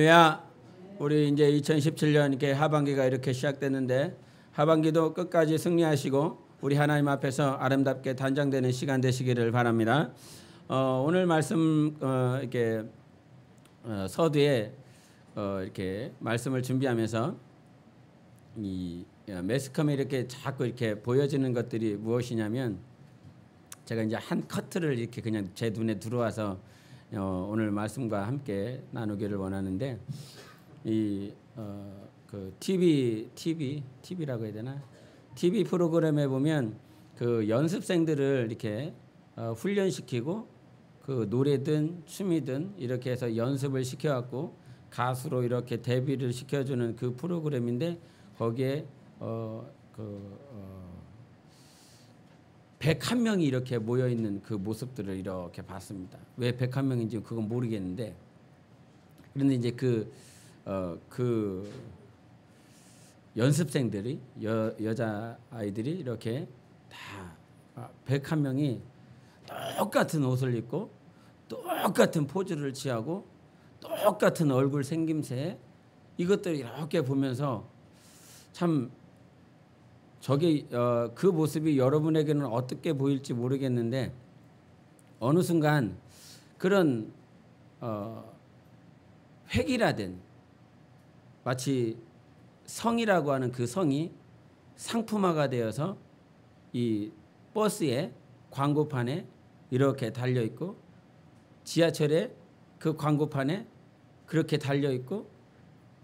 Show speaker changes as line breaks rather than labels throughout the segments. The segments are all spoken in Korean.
할렐루야. 우리 이제 2017년 이렇게 하반기가 이렇게 시작됐는데 하반기도 끝까지 승리하시고 우리 하나님 앞에서 아름답게 단장되는 시간 되시기를 바랍니다. 오늘 말씀 이렇게 서두에 이렇게 말씀을 준비하면서 이 매스컴에 이렇게 자꾸 이렇게 보여지는 것들이 무엇이냐면 제가 이제 한 커트를 이렇게 그냥 제 눈에 들어와서 오늘 말씀과 함께 나누기를 원하는데 그 TV라고 해야 되나? TV 프로그램에 보면 그 연습생들을 이렇게 훈련시키고 그 노래든 춤이든 이렇게 해서 연습을 시켜갖고 가수로 이렇게 데뷔를 시켜주는 그 프로그램인데 거기에 101명이 이렇게 모여있는 그 모습들을 이렇게 봤습니다. 왜 101명인지 그건 모르겠는데 그런데 이제 그 연습생들이 여자 아이들이 이렇게 다 101명이 똑같은 옷을 입고 똑같은 포즈를 취하고 똑같은 얼굴 생김새 이것들을 이렇게 보면서 참 저게 그 모습이 여러분에게는 어떻게 보일지 모르겠는데 어느 순간 그런 획일화된 마치 성이라고 하는 그 성이 상품화가 되어서 이 버스에 광고판에 이렇게 달려있고 지하철에 그 광고판에 그렇게 달려있고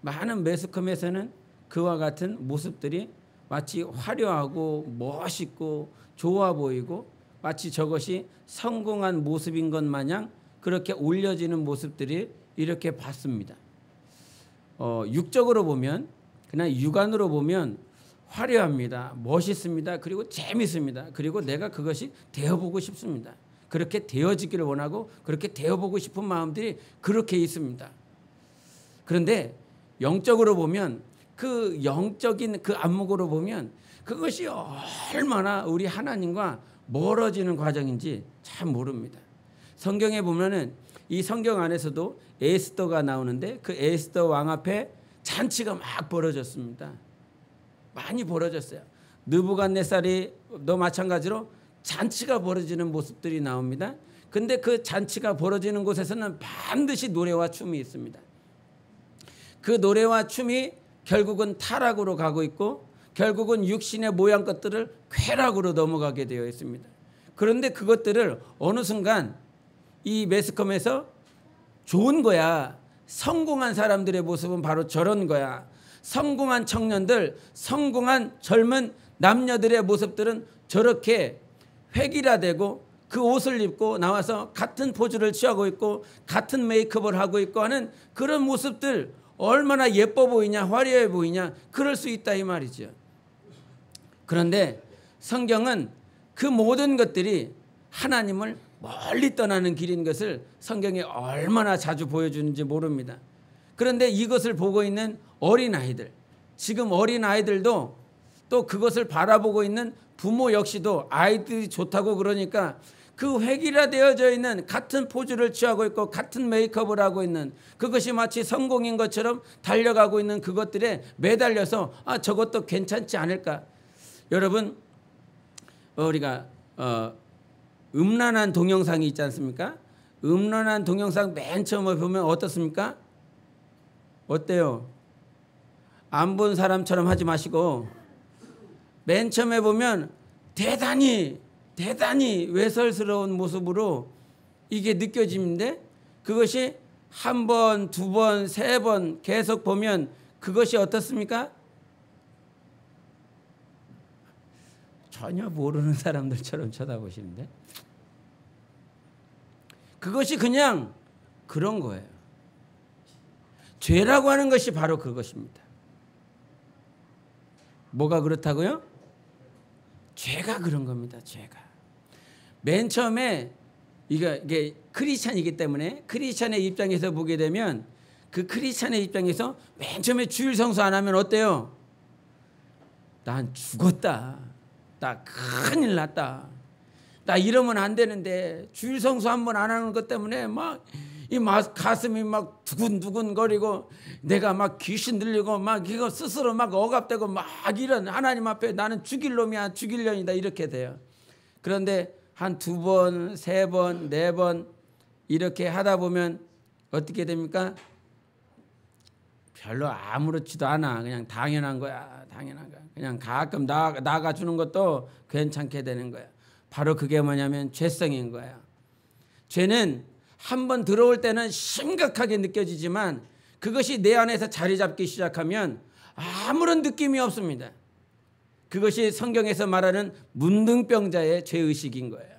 많은 매스컴에서는 그와 같은 모습들이 마치 화려하고 멋있고 좋아 보이고 마치 저것이 성공한 모습인 것 마냥 그렇게 올려지는 모습들이 이렇게 봤습니다. 육적으로 보면 그냥 육안으로 보면 화려합니다. 멋있습니다. 그리고 재밌습니다. 그리고 내가 그것이 되어보고 싶습니다. 그렇게 되어지기를 원하고 그렇게 되어보고 싶은 마음들이 그렇게 있습니다. 그런데 영적으로 보면 그 영적인 그 안목으로 보면 그것이 얼마나 우리 하나님과 멀어지는 과정인지 참 모릅니다. 성경에 보면은 이 성경 안에서도 에스더가 나오는데 그 에스더 왕 앞에 잔치가 막 벌어졌습니다. 많이 벌어졌어요. 느부갓네살이도 마찬가지로 잔치가 벌어지는 모습들이 나옵니다. 근데 그 잔치가 벌어지는 곳에서는 반드시 노래와 춤이 있습니다. 그 노래와 춤이 결국은 타락으로 가고 있고 결국은 육신의 모양 것들을 쾌락으로 넘어가게 되어 있습니다. 그런데 그것들을 어느 순간 이 매스컴에서 좋은 거야. 성공한 사람들의 모습은 바로 저런 거야. 성공한 청년들, 성공한 젊은 남녀들의 모습들은 저렇게 획일화되고 그 옷을 입고 나와서 같은 포즈를 취하고 있고 같은 메이크업을 하고 있고 하는 그런 모습들 얼마나 예뻐 보이냐 화려해 보이냐 그럴 수 있다 이 말이죠. 그런데 성경은 그 모든 것들이 하나님을 멀리 떠나는 길인 것을 성경에 얼마나 자주 보여주는지 모릅니다. 그런데 이것을 보고 있는 어린아이들, 지금 어린아이들도 또 그것을 바라보고 있는 부모 역시도 아이들이 좋다고 그러니까 그 획일화되어져 있는 같은 포즈를 취하고 있고 같은 메이크업을 하고 있는 그것이 마치 성공인 것처럼 달려가고 있는 그것들에 매달려서 저것도 괜찮지 않을까. 여러분 우리가 음란한 동영상이 있지 않습니까? 음란한 동영상 맨 처음에 보면 어떻습니까? 어때요? 안 본 사람처럼 하지 마시고 맨 처음에 보면 대단히 외설스러운 모습으로 이게 느껴지는데 그것이 한 번, 두 번, 세 번 계속 보면 그것이 어떻습니까? 전혀 모르는 사람들처럼 쳐다보시는데 그것이 그냥 그런 거예요. 죄라고 하는 것이 바로 그것입니다. 뭐가 그렇다고요? 죄가 그런 겁니다. 죄가. 맨 처음에 이게 크리스찬이기 때문에 크리스찬의 입장에서 보게 되면 그 크리스찬의 입장에서 맨 처음에 주일 성수 안 하면 어때요? 난 죽었다. 나 큰일 났다. 나 이러면 안 되는데 주일 성수 한 번 안 하는 것 때문에 막 이 가슴이 막 두근두근거리고 내가 막 귀신 들리고 막 이거 스스로 막 억압되고 막 이런 하나님 앞에 나는 죽일 놈이야 죽일 년이다 이렇게 돼요. 그런데 한 2번, 3번, 4번 이렇게 하다 보면 어떻게 됩니까? 별로 아무렇지도 않아. 그냥 당연한 거야. 당연한 거야. 그냥 가끔 나가주는 것도 괜찮게 되는 거야. 바로 그게 뭐냐면 죄성인 거야. 죄는 한번 들어올 때는 심각하게 느껴지지만 그것이 내 안에서 자리 잡기 시작하면 아무런 느낌이 없습니다. 그것이 성경에서 말하는 문둥병자의 죄의식인 거예요.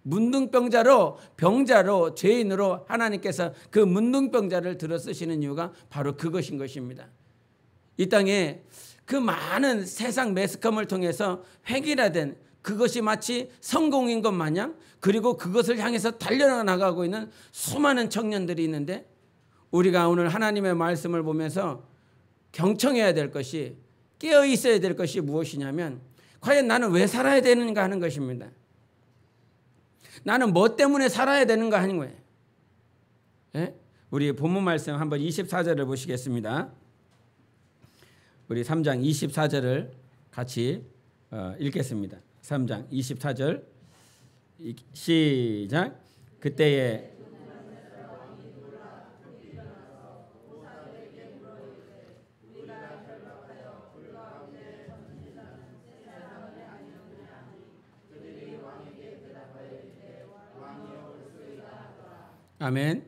문둥병자로 병자로 죄인으로 하나님께서 그 문둥병자를 들어 쓰시는 이유가 바로 그것인 것입니다. 이 땅에 그 많은 세상 매스컴을 통해서 획일화된 그것이 마치 성공인 것 마냥 그리고 그것을 향해서 달려나가고 있는 수많은 청년들이 있는데 우리가 오늘 하나님의 말씀을 보면서 경청해야 될 것이 깨어 있어야 될 것이 무엇이냐면 과연 나는 왜 살아야 되는가 하는 것입니다. 나는 뭐 때문에 살아야 되는가 하는 거예요. 예? 우리 본문 말씀 한번 24절을 보시겠습니다. 우리 3장 24절을 같이 읽겠습니다. 3장 24절 시작. 그때에 아멘.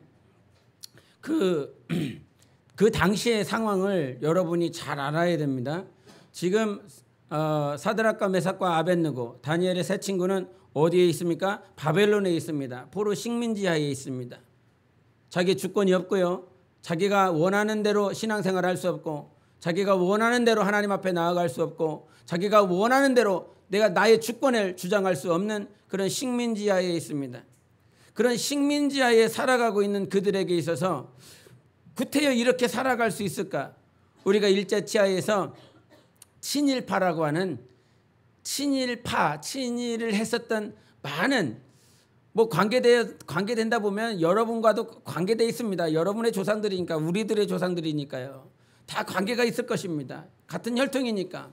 그 당시의 상황을 여러분이 잘 알아야 됩니다. 지금 사드락과 메삭과 아벳느고 다니엘의 세 친구는 어디에 있습니까? 바벨론에 있습니다. 포로 식민지하에 있습니다. 자기 주권이 없고요. 자기가 원하는 대로 신앙생활을 할 수 없고 자기가 원하는 대로 하나님 앞에 나아갈 수 없고 자기가 원하는 대로 내가 나의 주권을 주장할 수 없는 그런 식민지하에 있습니다. 그런 식민지하에 살아가고 있는 그들에게 있어서 구태여 이렇게 살아갈 수 있을까? 우리가 일제치하에서 친일파라고 하는 친일을 했었던 많은 관계된다 보면 여러분과도 관계되어 있습니다. 여러분의 조상들이니까 우리들의 조상들이니까요. 다 관계가 있을 것입니다. 같은 혈통이니까.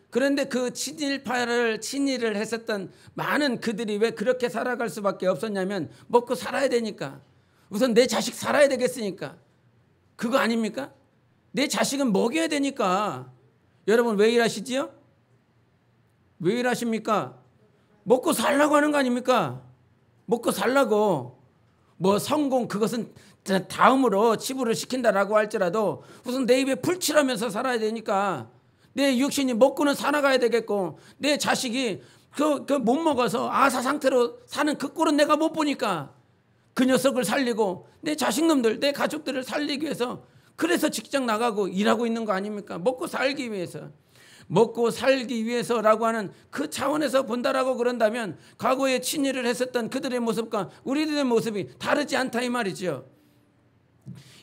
그런데 그 친일을 했었던 많은 그들이 왜 그렇게 살아갈 수밖에 없었냐면 먹고 살아야 되니까. 우선 내 자식 살아야 되겠으니까. 그거 아닙니까? 내 자식은 먹여야 되니까. 여러분 왜 일하시지요? 왜 일하십니까? 먹고 살라고 하는 거 아닙니까? 먹고 살라고. 뭐 성공 그것은 다음으로 치부를 시킨다라고 할지라도 우선 내 입에 풀칠하면서 살아야 되니까 내 육신이 먹고는 살아가야 되겠고 내 자식이 못 먹어서 아사 상태로 사는 그 꼴은 내가 못 보니까 그 녀석을 살리고 내 자식놈들 내 가족들을 살리기 위해서 그래서 직장 나가고 일하고 있는 거 아닙니까? 먹고 살기 위해서. 먹고 살기 위해서라고 하는 그 차원에서 본다라고 그런다면 과거에 친일을 했었던 그들의 모습과 우리들의 모습이 다르지 않다 이 말이죠.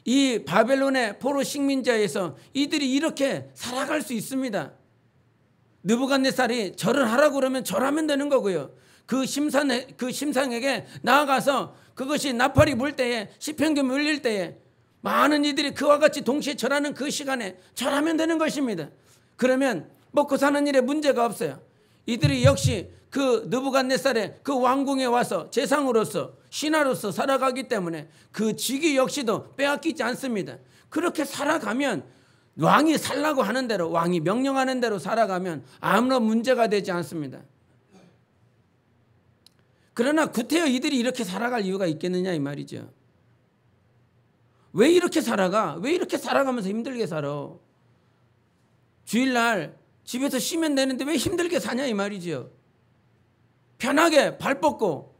이 바벨론의 포로 식민지에서 이들이 이렇게 살아갈 수 있습니다. 느부갓네살이 절을 하라고 그러면 절하면 되는 거고요. 그 심상에게 나아가서 그것이 나팔이 불 때에 시편금이 울릴 때에 많은 이들이 그와 같이 동시에 절하는 그 시간에 절하면 되는 것입니다. 그러면 먹고 사는 일에 문제가 없어요. 이들이 역시 그 느부갓네살의 그 왕궁에 와서 제상으로서 신하로서 살아가기 때문에 그 직위 역시도 빼앗기지 않습니다. 그렇게 살아가면 왕이 살라고 하는 대로 왕이 명령하는 대로 살아가면 아무런 문제가 되지 않습니다. 그러나 구태여 이들이 이렇게 살아갈 이유가 있겠느냐 이 말이죠. 왜 이렇게 살아가? 왜 이렇게 살아가면서 힘들게 살아? 주일날 집에서 쉬면 되는데 왜 힘들게 사냐 이 말이죠. 편하게 발 뻗고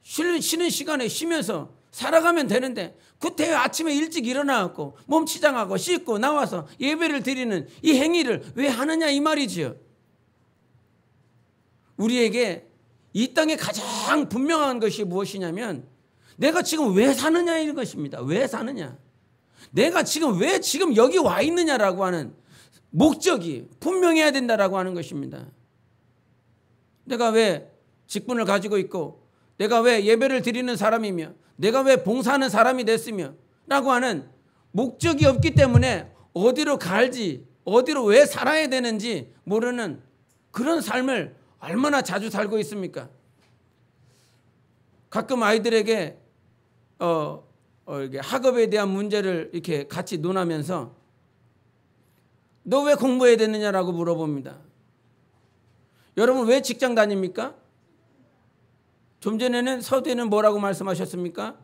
쉬는 시간에 쉬면서 살아가면 되는데 구태여 아침에 일찍 일어나고 몸 치장하고 씻고 나와서 예배를 드리는 이 행위를 왜 하느냐 이 말이죠. 우리에게 이 땅에 가장 분명한 것이 무엇이냐면 내가 지금 왜 사느냐 이런 것입니다. 왜 사느냐. 내가 지금 왜 지금 여기 와 있느냐라고 하는 목적이 분명해야 된다라고 하는 것입니다. 내가 왜 직분을 가지고 있고 내가 왜 예배를 드리는 사람이며 내가 왜 봉사하는 사람이 됐으며 라고 하는 목적이 없기 때문에 어디로 갈지 어디로 왜 살아야 되는지 모르는 그런 삶을 얼마나 자주 살고 있습니까? 가끔 아이들에게 이렇게 학업에 대한 문제를 이렇게 같이 논하면서 너 왜 공부해야 되느냐라고 물어봅니다. 여러분 왜 직장 다닙니까? 좀 전에는 서두에는 뭐라고 말씀하셨습니까?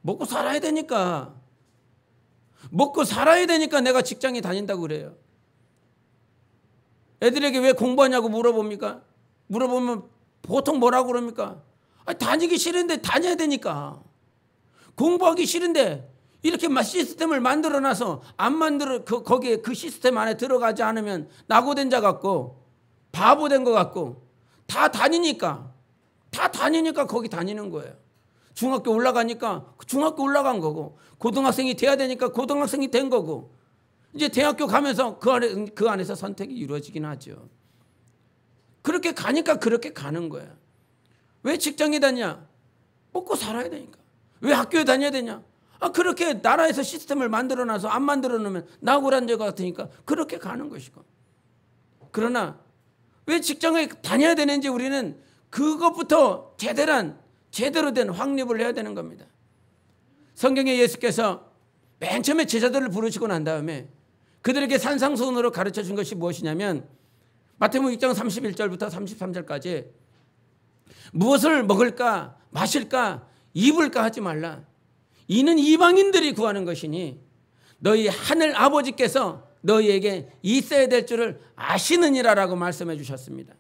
먹고 살아야 되니까. 먹고 살아야 되니까 내가 직장에 다닌다고 그래요. 애들에게 왜 공부하냐고 물어봅니까? 물어보면 보통 뭐라고 그럽니까? 다니기 싫은데 다녀야 되니까. 공부하기 싫은데 이렇게 시스템을 만들어놔서 안 만들어 거기에 그 시스템 안에 들어가지 않으면 낙오된 자 같고 바보 된 것 같고 다 다니니까 거기 다니는 거예요. 중학교 올라가니까 중학교 올라간 거고 고등학생이 돼야 되니까 고등학생이 된 거고 이제 대학교 가면서 그 안에서 선택이 이루어지긴 하죠. 그렇게 가니까 그렇게 가는 거예요. 왜 직장에 다니냐? 먹고 살아야 되니까. 왜 학교에 다녀야 되냐? 그렇게 나라에서 시스템을 만들어놔서 안 만들어 놓으면 낙오란 자 같으니까 그렇게 가는 것이고. 그러나 왜 직장에 다녀야 되는지 우리는 그것부터 제대로 된 확립을 해야 되는 겁니다. 성경에 예수께서 맨 처음에 제자들을 부르시고 난 다음에 그들에게 산상수훈으로 가르쳐 준 것이 무엇이냐면 마태복음 6장 31절부터 33절까지 무엇을 먹을까 마실까 입을까 하지 말라. 이는 이방인들이 구하는 것이니 너희 하늘 아버지께서 너희에게 있어야 될 줄을 아시느니라라고 말씀해 주셨습니다.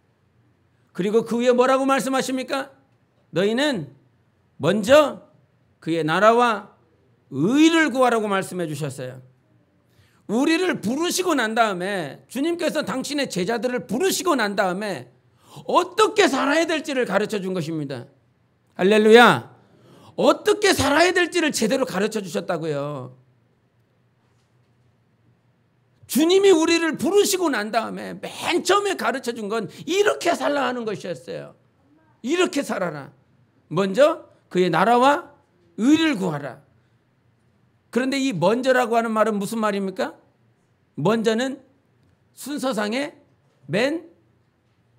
그리고 그 위에 뭐라고 말씀하십니까? 너희는 먼저 그의 나라와 의를 구하라고 말씀해 주셨어요. 우리를 부르시고 난 다음에 주님께서 당신의 제자들을 부르시고 난 다음에 어떻게 살아야 될지를 가르쳐 준 것입니다. 할렐루야. 어떻게 살아야 될지를 제대로 가르쳐 주셨다고요. 주님이 우리를 부르시고 난 다음에 맨 처음에 가르쳐 준 건 이렇게 살라 하는 것이었어요. 이렇게 살아라. 먼저 그의 나라와 의를 구하라. 그런데 이 먼저라고 하는 말은 무슨 말입니까? 먼저는 순서상에 맨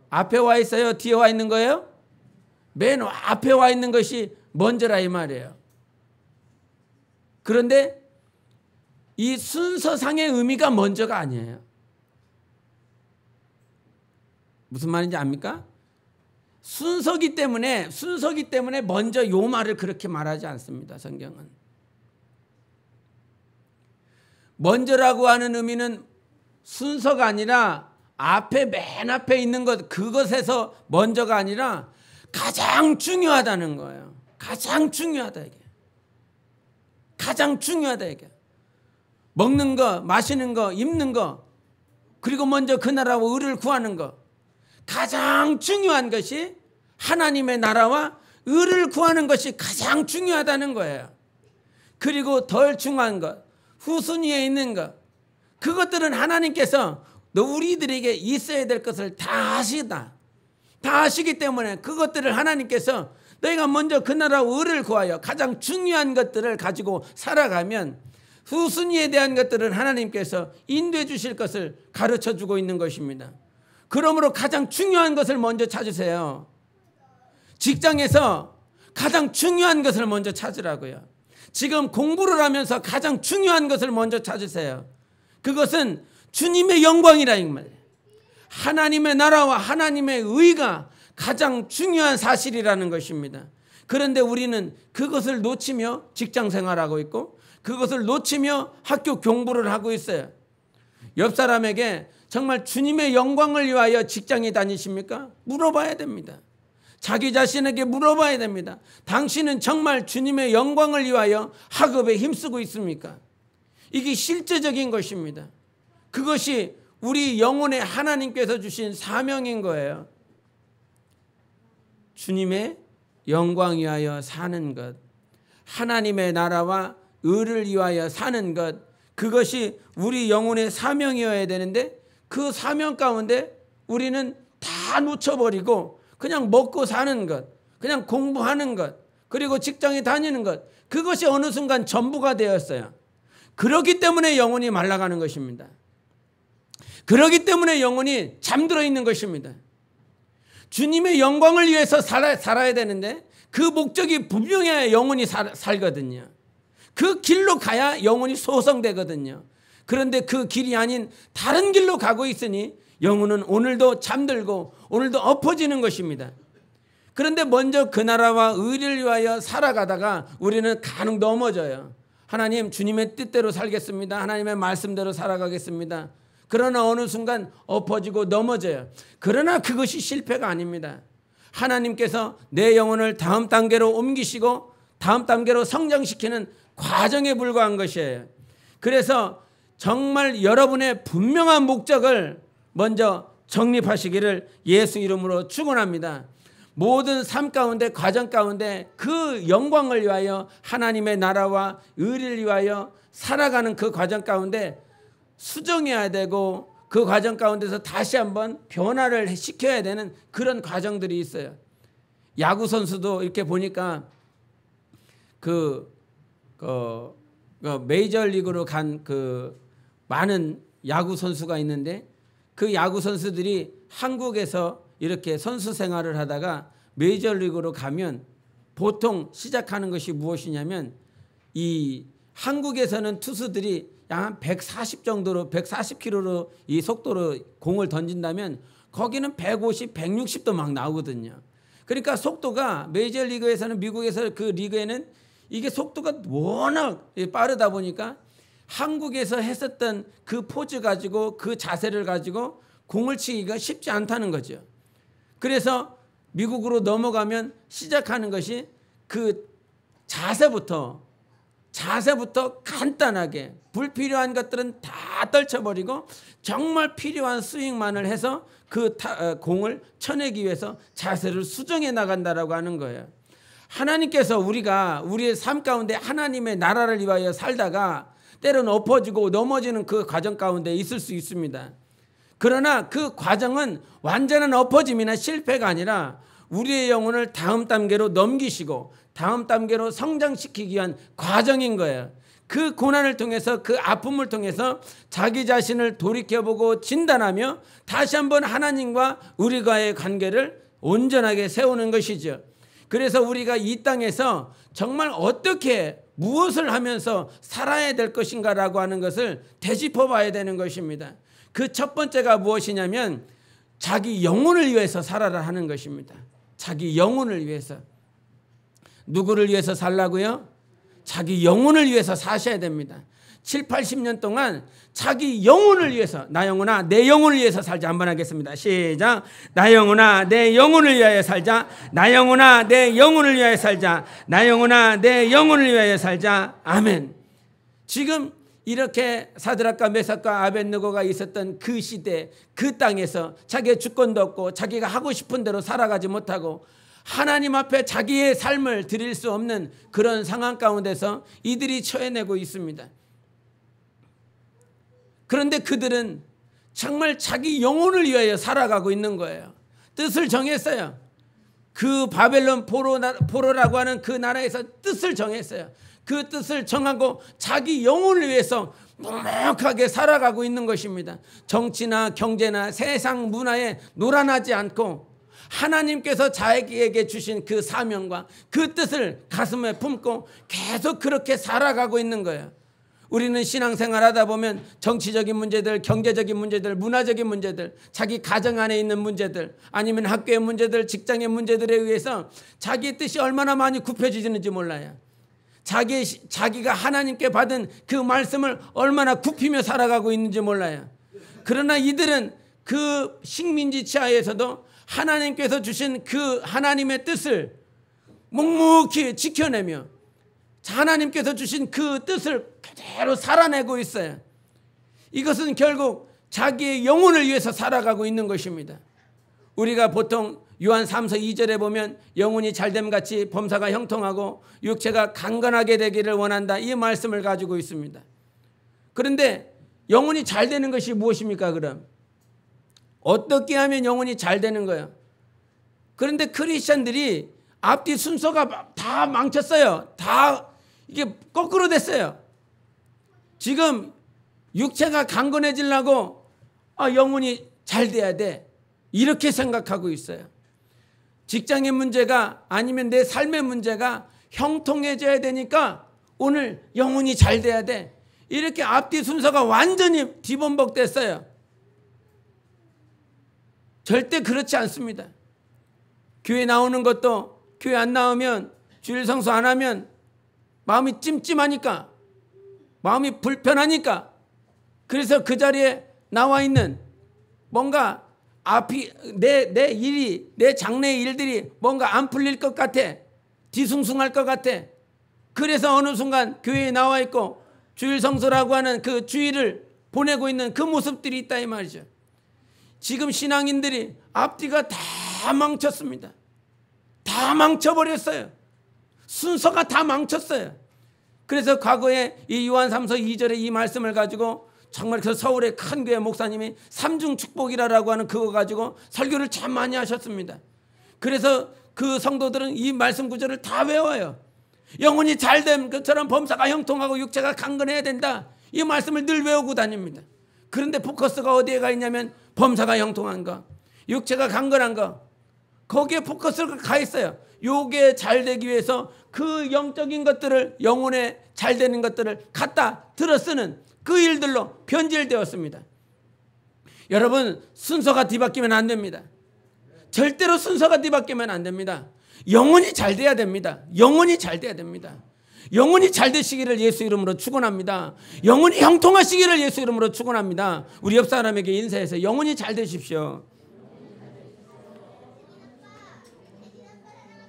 앞에 와 있어요? 뒤에 와 있는 거예요? 맨 앞에 와 있는 것이 먼저라 이 말이에요. 그런데 이 순서상의 의미가 먼저가 아니에요. 무슨 말인지 압니까? 순서기 때문에 먼저 요 말을 그렇게 말하지 않습니다. 성경은. 먼저라고 하는 의미는 순서가 아니라 맨 앞에 있는 것 그것에서 먼저가 아니라 가장 중요하다는 거예요. 가장 중요하다 이게. 가장 중요하다 이게. 먹는 거, 마시는 거, 입는 거, 그리고 먼저 그 나라와 의를 구하는 거. 가장 중요한 것이 하나님의 나라와 의를 구하는 것이 가장 중요하다는 거예요. 그리고 덜 중요한 것, 후순위에 있는 것, 그것들은 하나님께서 우리들에게 있어야 될 것을 다 아시다. 다 아시기 때문에 그것들을 하나님께서 너희가 먼저 그 나라와 의를 구하여 가장 중요한 것들을 가지고 살아가면 후순위에 대한 것들은 하나님께서 인도해 주실 것을 가르쳐 주고 있는 것입니다. 그러므로 가장 중요한 것을 먼저 찾으세요. 직장에서 가장 중요한 것을 먼저 찾으라고요. 지금 공부를 하면서 가장 중요한 것을 먼저 찾으세요. 그것은 주님의 영광이라 이 말이에요. 하나님의 나라와 하나님의 의가 가장 중요한 사실이라는 것입니다. 그런데 우리는 그것을 놓치며 직장 생활하고 있고 그것을 놓치며 학교 공부를 하고 있어요. 옆 사람에게 정말 주님의 영광을 위하여 직장에 다니십니까? 물어봐야 됩니다. 자기 자신에게 물어봐야 됩니다. 당신은 정말 주님의 영광을 위하여 학업에 힘쓰고 있습니까? 이게 실제적인 것입니다. 그것이 우리 영혼에 하나님께서 주신 사명인 거예요. 주님의 영광 위하여 사는 것, 하나님의 나라와 의를 위하여 사는 것, 그것이 우리 영혼의 사명이어야 되는데 그 사명 가운데 우리는 다 놓쳐버리고 그냥 먹고 사는 것, 그냥 공부하는 것, 그리고 직장에 다니는 것, 그것이 어느 순간 전부가 되었어요. 그렇기 때문에 영혼이 말라가는 것입니다. 그렇기 때문에 영혼이 잠들어 있는 것입니다. 주님의 영광을 위해서 살아야 되는데 그 목적이 분명해야 영혼이 살거든요. 그 길로 가야 영혼이 소성되거든요. 그런데 그 길이 아닌 다른 길로 가고 있으니 영혼은 오늘도 잠들고 오늘도 엎어지는 것입니다. 그런데 먼저 그 나라와 의를 위하여 살아가다가 우리는 간혹 넘어져요. 하나님, 주님의 뜻대로 살겠습니다. 하나님의 말씀대로 살아가겠습니다. 그러나 어느 순간 엎어지고 넘어져요. 그러나 그것이 실패가 아닙니다. 하나님께서 내 영혼을 다음 단계로 옮기시고 다음 단계로 성장시키는 과정에 불과한 것이에요. 그래서 정말 여러분의 분명한 목적을 먼저 정립하시기를 예수 이름으로 축원합니다. 모든 삶 가운데, 과정 가운데 그 영광을 위하여, 하나님의 나라와 의를 위하여 살아가는 그 과정 가운데 수정해야 되고, 그 과정 가운데서 다시 한번 변화를 시켜야 되는 그런 과정들이 있어요. 야구 선수도 이렇게 보니까 메이저리그로 간 많은 야구 선수가 있는데, 그 야구 선수들이 한국에서 이렇게 선수 생활을 하다가 메이저리그로 가면 보통 시작하는 것이 무엇이냐면, 이 한국에서는 투수들이 약 한 140 정도로, 140km로 이 속도로 공을 던진다면 거기는 150, 160도 막 나오거든요. 그러니까 속도가 메이저리그에서는, 미국에서 그 리그에는 이게 속도가 워낙 빠르다 보니까 한국에서 했었던 그 포즈 가지고, 그 자세를 가지고 공을 치기가 쉽지 않다는 거죠. 그래서 미국으로 넘어가면 시작하는 것이 그 자세부터 간단하게, 불필요한 것들은 다 떨쳐버리고 정말 필요한 스윙만을 해서 그 공을 쳐내기 위해서 자세를 수정해 나간다라고 하는 거예요. 하나님께서 우리가 우리의 삶 가운데 하나님의 나라를 위하여 살다가 때로는 엎어지고 넘어지는 그 과정 가운데 있을 수 있습니다. 그러나 그 과정은 완전한 엎어짐이나 실패가 아니라 우리의 영혼을 다음 단계로 넘기시고 다음 단계로 성장시키기 위한 과정인 거예요. 그 고난을 통해서, 그 아픔을 통해서 자기 자신을 돌이켜보고 진단하며 다시 한번 하나님과 우리과의 관계를 온전하게 세우는 것이죠. 그래서 우리가 이 땅에서 정말 어떻게, 무엇을 하면서 살아야 될 것인가라고 하는 것을 되짚어 봐야 되는 것입니다. 그 첫 번째가 무엇이냐면 자기 영혼을 위해서 살아라 하는 것입니다. 자기 영혼을 위해서. 누구를 위해서 살라고요? 자기 영혼을 위해서 사셔야 됩니다. 7, 80년 동안 자기 영혼을 위해서, 나 영혼아 내 영혼을 위해서 살자. 한번 하겠습니다. 시작. 나 영혼아 내 영혼을 위하여 살자. 나 영혼아 내 영혼을 위하여 살자. 나 영혼아 내 영혼을 위하여 살자. 아멘. 지금 이렇게 사드락과 메삭과 아벳느고가 있었던 그 시대, 그 땅에서 자기의 주권도 없고 자기가 하고 싶은 대로 살아가지 못하고 하나님 앞에 자기의 삶을 드릴 수 없는 그런 상황 가운데서 이들이 처해내고 있습니다. 그런데 그들은 정말 자기 영혼을 위하여 살아가고 있는 거예요. 뜻을 정했어요. 그 바벨론 포로라고 하는 그 나라에서 뜻을 정했어요. 그 뜻을 정하고 자기 영혼을 위해서 묵묵하게 살아가고 있는 것입니다. 정치나 경제나 세상 문화에 노란하지 않고 하나님께서 자기에게 주신 그 사명과 그 뜻을 가슴에 품고 계속 그렇게 살아가고 있는 거예요. 우리는 신앙생활 하다 보면 정치적인 문제들, 경제적인 문제들, 문화적인 문제들, 자기 가정 안에 있는 문제들, 아니면 학교의 문제들, 직장의 문제들에 의해서 자기의 뜻이 얼마나 많이 굽혀지는지 몰라요. 자기가 하나님께 받은 그 말씀을 얼마나 굽히며 살아가고 있는지 몰라요. 그러나 이들은 그 식민지 치하에서도 하나님께서 주신 그 하나님의 뜻을 묵묵히 지켜내며 하나님께서 주신 그 뜻을 그대로 살아내고 있어요. 이것은 결국 자기의 영혼을 위해서 살아가고 있는 것입니다. 우리가 보통 요한 3서 2절에 보면 영혼이 잘됨같이 범사가 형통하고 육체가 강건하게 되기를 원한다, 이 말씀을 가지고 있습니다. 그런데 영혼이 잘 되는 것이 무엇입니까? 그럼 어떻게 하면 영혼이 잘 되는 거예요? 그런데 크리스천들이 앞뒤 순서가 다 망쳤어요. 다 이게 거꾸로 됐어요. 지금 육체가 강건해지려고 영혼이 잘 돼야 돼. 이렇게 생각하고 있어요. 직장의 문제가 아니면 내 삶의 문제가 형통해져야 되니까 오늘 영혼이 잘 돼야 돼. 이렇게 앞뒤 순서가 완전히 뒤범벅됐어요. 절대 그렇지 않습니다. 교회 나오는 것도 교회 안 나오면 주일 성수 안 하면 마음이 찜찜하니까 마음이 불편하니까 그래서 그 자리에 나와 있는 뭔가 앞이 내 일이 내 장래의 일들이 뭔가 안 풀릴 것 같아. 뒤숭숭할 것 같아. 그래서 어느 순간 교회에 나와 있고 주일 성수라고 하는 그 주일을 보내고 있는 그 모습들이 있다 이 말이죠. 지금 신앙인들이 앞뒤가 다 망쳤습니다. 다 망쳐버렸어요. 순서가 다 망쳤어요. 그래서 과거에 이 요한삼서 2절의 이 말씀을 가지고 정말 그 서울의 큰 교회 목사님이 삼중 축복이라고 하는 그거 가지고 설교를 참 많이 하셨습니다. 그래서 그 성도들은 이 말씀 구절을 다 외워요. 영혼이 잘된 것처럼 범사가 형통하고 육체가 강건해야 된다. 이 말씀을 늘 외우고 다닙니다. 그런데 포커스가 어디에 가 있냐면 범사가 형통한 거, 육체가 강건한 거, 거기에 포커스가 가 있어요. 요게 잘 되기 위해서 그 영적인 것들을 영혼에 잘 되는 것들을 갖다 들어 쓰는 그 일들로 변질되었습니다. 여러분 순서가 뒤바뀌면 안 됩니다. 절대로 순서가 뒤바뀌면 안 됩니다. 영혼이 잘 돼야 됩니다. 영혼이 잘 돼야 됩니다. 영혼이 잘 되시기를 예수 이름으로 축원합니다. 영혼이 형통하시기를 예수 이름으로 축원합니다. 우리 옆 사람에게 인사해서 영혼이 잘 되십시오.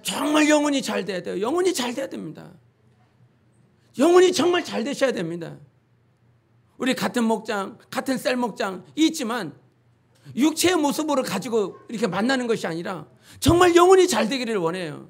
정말 영혼이 잘 돼야 돼요. 영혼이 잘 돼야 됩니다. 영혼이 정말 잘 되셔야 됩니다. 우리 같은 목장, 같은 셀 목장 있지만 육체의 모습으로 가지고 이렇게 만나는 것이 아니라 정말 영혼이 잘 되기를 원해요.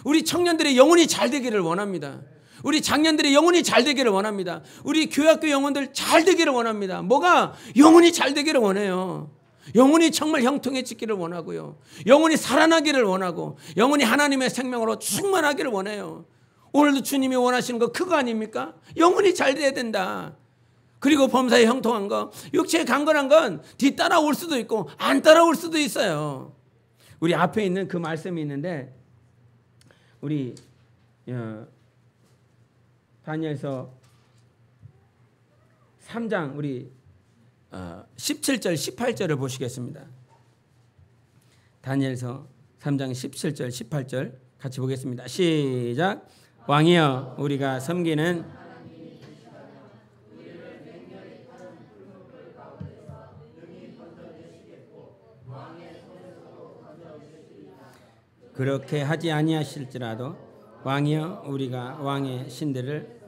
우리 청년들의 영혼이 잘 되기를 원합니다. 우리 장년들의 영혼이 잘 되기를 원합니다. 우리 교회학교 영혼들 잘 되기를 원합니다. 뭐가? 영혼이 잘 되기를 원해요. 영혼이 정말 형통해지기를 원하고요. 영혼이 살아나기를 원하고 영혼이 하나님의 생명으로 충만하기를 원해요. 오늘도 주님이 원하시는 거 그거 아닙니까? 영혼이 잘 돼야 된다. 그리고 범사에 형통한 거, 육체에 강건한 건 뒤따라올 수도 있고 안 따라올 수도 있어요. 우리 앞에 있는 그 말씀이 있는데 우리 다니엘서 3장 우리 17절 18절을 보시겠습니다. 다니엘서 3장 17절 18절 같이 보겠습니다. 시작. 왕이여 우리가 섬기는 그렇게 하지 아니하실지라도 왕이여 우리가 왕의 신들을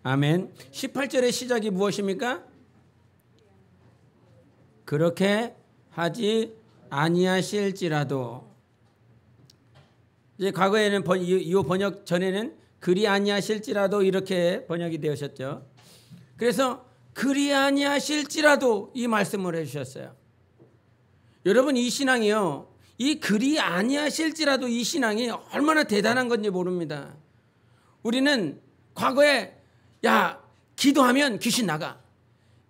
아멘. 18절의 시작이 무엇입니까? 그렇게 하지 아니하실지라도. 이제 과거에는 이 번역 전에는 그리 아니하실지라도 이렇게 번역이 되었었죠. 그래서 그리 아니하실지라도 이 말씀을 해주셨어요. 여러분 이 신앙이요, 이 그리 아니하실지라도 이 신앙이 얼마나 대단한 건지 모릅니다. 우리는 과거에 기도하면 귀신 나가,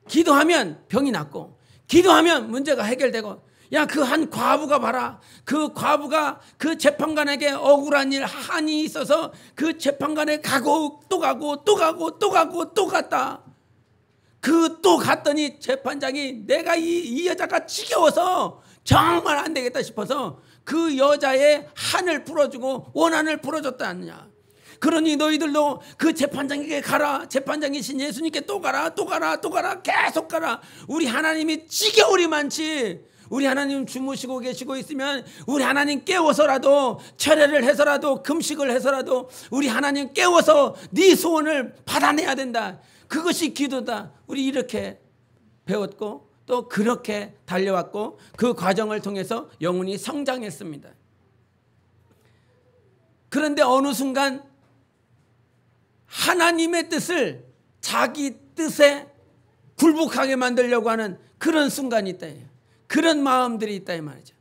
기도하면 병이 낫고, 기도하면 문제가 해결되고, 그 한 과부가 봐라, 그 과부가 그 재판관에게 억울한 일 한이 있어서 그 재판관에 가고 또 가고 또 가고 또 가고 또 갔다. 또 갔더니 재판장이 내가 이 여자가 지겨워서 정말 안 되겠다 싶어서 그 여자의 한을 풀어주고 원한을 풀어줬다 않느냐. 그러니 너희들도 그 재판장에게 가라. 재판장이신 예수님께 또 가라, 또 가라, 또 가라, 계속 가라. 우리 하나님이 지겨울이 많지. 우리 하나님 주무시고 계시고 있으면 우리 하나님 깨워서라도 철회를 해서라도 금식을 해서라도 우리 하나님 깨워서 네 소원을 받아내야 된다. 그것이 기도다. 우리 이렇게 배웠고 또 그렇게 달려왔고 그 과정을 통해서 영혼이 성장했습니다. 그런데 어느 순간 하나님의 뜻을 자기 뜻에 굴복하게 만들려고 하는 그런 순간이 있다. 그런 마음들이 있다 이 말이죠.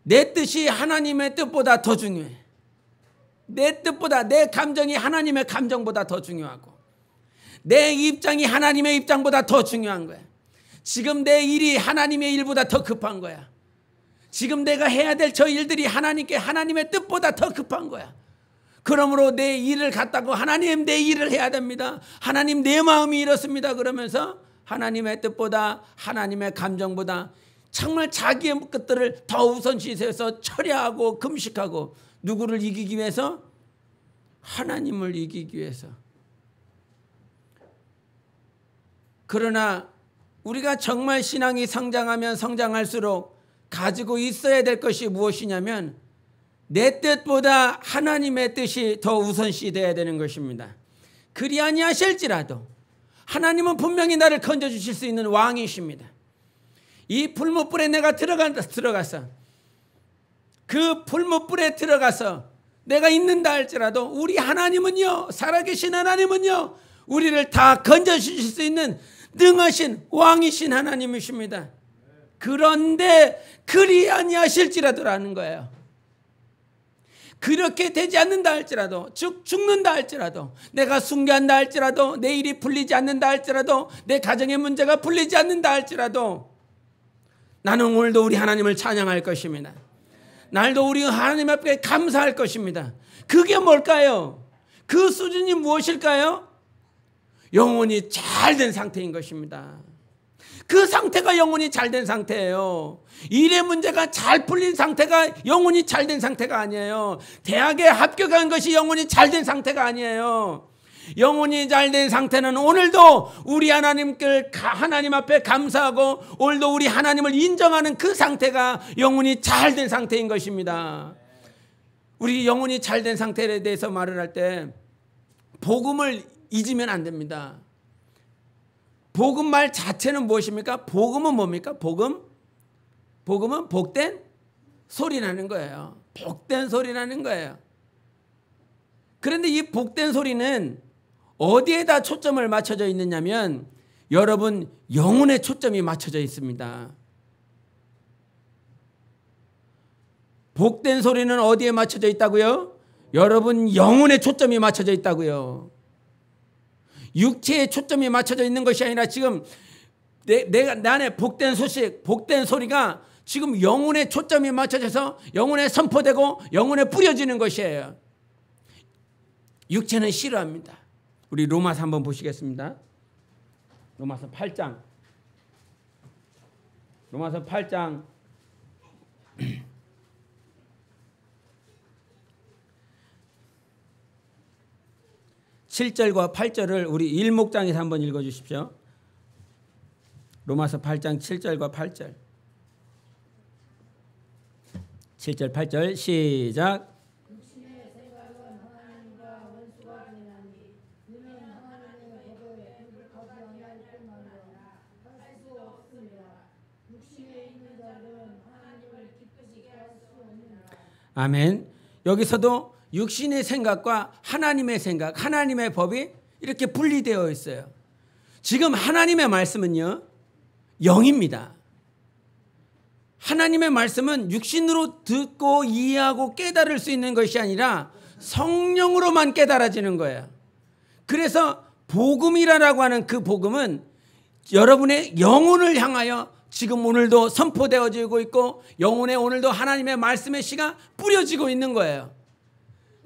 내 뜻이 하나님의 뜻보다 더 중요해. 내 뜻보다, 내 감정이 하나님의 감정보다 더 중요하고, 내 입장이 하나님의 입장보다 더 중요한 거야. 지금 내 일이 하나님의 일보다 더 급한 거야. 지금 내가 해야 될 저 일들이 하나님의 뜻보다 더 급한 거야. 그러므로 내 일을 갖다고 하나님 내 일을 해야 됩니다. 하나님 내 마음이 이렇습니다. 그러면서 하나님의 뜻보다, 하나님의 감정보다 정말 자기의 것들을 더 우선시해서 처리하고 금식하고, 누구를 이기기 위해서? 하나님을 이기기 위해서. 그러나 우리가 정말 신앙이 성장하면 성장할수록 가지고 있어야 될 것이 무엇이냐면, 내 뜻보다 하나님의 뜻이 더 우선시 되어야 되는 것입니다. 그리 아니하실지라도 하나님은 분명히 나를 건져주실 수 있는 왕이십니다. 이 불못불에 내가 들어가서 그 불못불에 들어가서 내가 있는다 할지라도 우리 하나님은요, 살아계신 하나님은요, 우리를 다 건져주실 수 있는 능하신 왕이신 하나님이십니다. 그런데 그리 아니하실지라도라는 거예요. 그렇게 되지 않는다 할지라도, 즉 죽는다 할지라도, 내가 숭배한다 할지라도, 내 일이 풀리지 않는다 할지라도, 내 가정의 문제가 풀리지 않는다 할지라도, 나는 오늘도 우리 하나님을 찬양할 것입니다. 날도 우리 하나님 앞에 감사할 것입니다. 그게 뭘까요? 그 수준이 무엇일까요? 영혼이 잘된 상태인 것입니다. 그 상태가 영혼이 잘된 상태예요. 일의 문제가 잘 풀린 상태가 영혼이 잘된 상태가 아니에요. 대학에 합격한 것이 영혼이 잘된 상태가 아니에요. 영혼이 잘된 상태는 오늘도 우리 하나님 앞에 감사하고, 오늘도 우리 하나님을 인정하는 그 상태가 영혼이 잘된 상태인 것입니다. 우리 영혼이 잘된 상태에 대해서 말을 할 때 복음을 잊으면 안 됩니다. 복음 말 자체는 무엇입니까? 복음은 뭡니까? 복음은 복된 소리라는 거예요. 복된 소리라는 거예요. 그런데 이 복된 소리는 어디에다 초점을 맞춰져 있느냐면, 여러분 영혼에 초점이 맞춰져 있습니다. 복된 소리는 어디에 맞춰져 있다고요? 여러분 영혼에 초점이 맞춰져 있다고요. 육체에 초점이 맞춰져 있는 것이 아니라, 지금 내 안에 복된 소식, 복된 소리가 지금 영혼에 초점이 맞춰져서 영혼에 선포되고 영혼에 뿌려지는 것이에요. 육체는 싫어합니다. 우리 로마서 한번 보시겠습니다. 로마서 8장. 로마서 8장 7절과 8절을 우리 일목장에서 한번 읽어주십시오. 로마서 8장 7절과 8절. 7절 8절 시작. 아멘. 여기서도 육신의 생각과 하나님의 생각, 하나님의 법이 이렇게 분리되어 있어요. 지금 하나님의 말씀은요, 영입니다. 하나님의 말씀은 육신으로 듣고 이해하고 깨달을 수 있는 것이 아니라 성령으로만 깨달아지는 거예요. 그래서 복음이라고 하는 그 복음은 여러분의 영혼을 향하여 지금 오늘도 선포되어지고 있고, 영혼에 오늘도 하나님의 말씀의 씨가 뿌려지고 있는 거예요.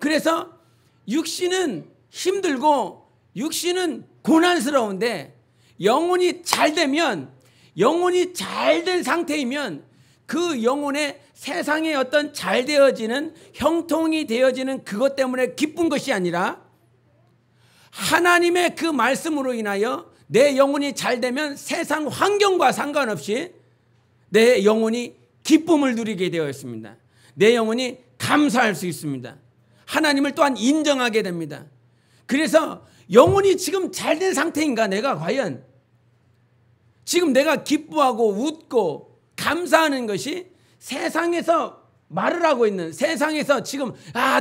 그래서 육신은 힘들고 육신은 고난스러운데, 영혼이 잘 되면, 영혼이 잘된 상태이면 그 영혼의 세상에 어떤 잘 되어지는, 형통이 되어지는 그것 때문에 기쁜 것이 아니라, 하나님의 그 말씀으로 인하여 내 영혼이 잘 되면 세상 환경과 상관없이 내 영혼이 기쁨을 누리게 되어 있습니다. 내 영혼이 감사할 수 있습니다. 하나님을 또한 인정하게 됩니다. 그래서 영혼이 지금 잘된 상태인가? 내가 과연 지금 내가 기뻐하고 웃고 감사하는 것이 세상에서 말을 하고 있는, 세상에서 지금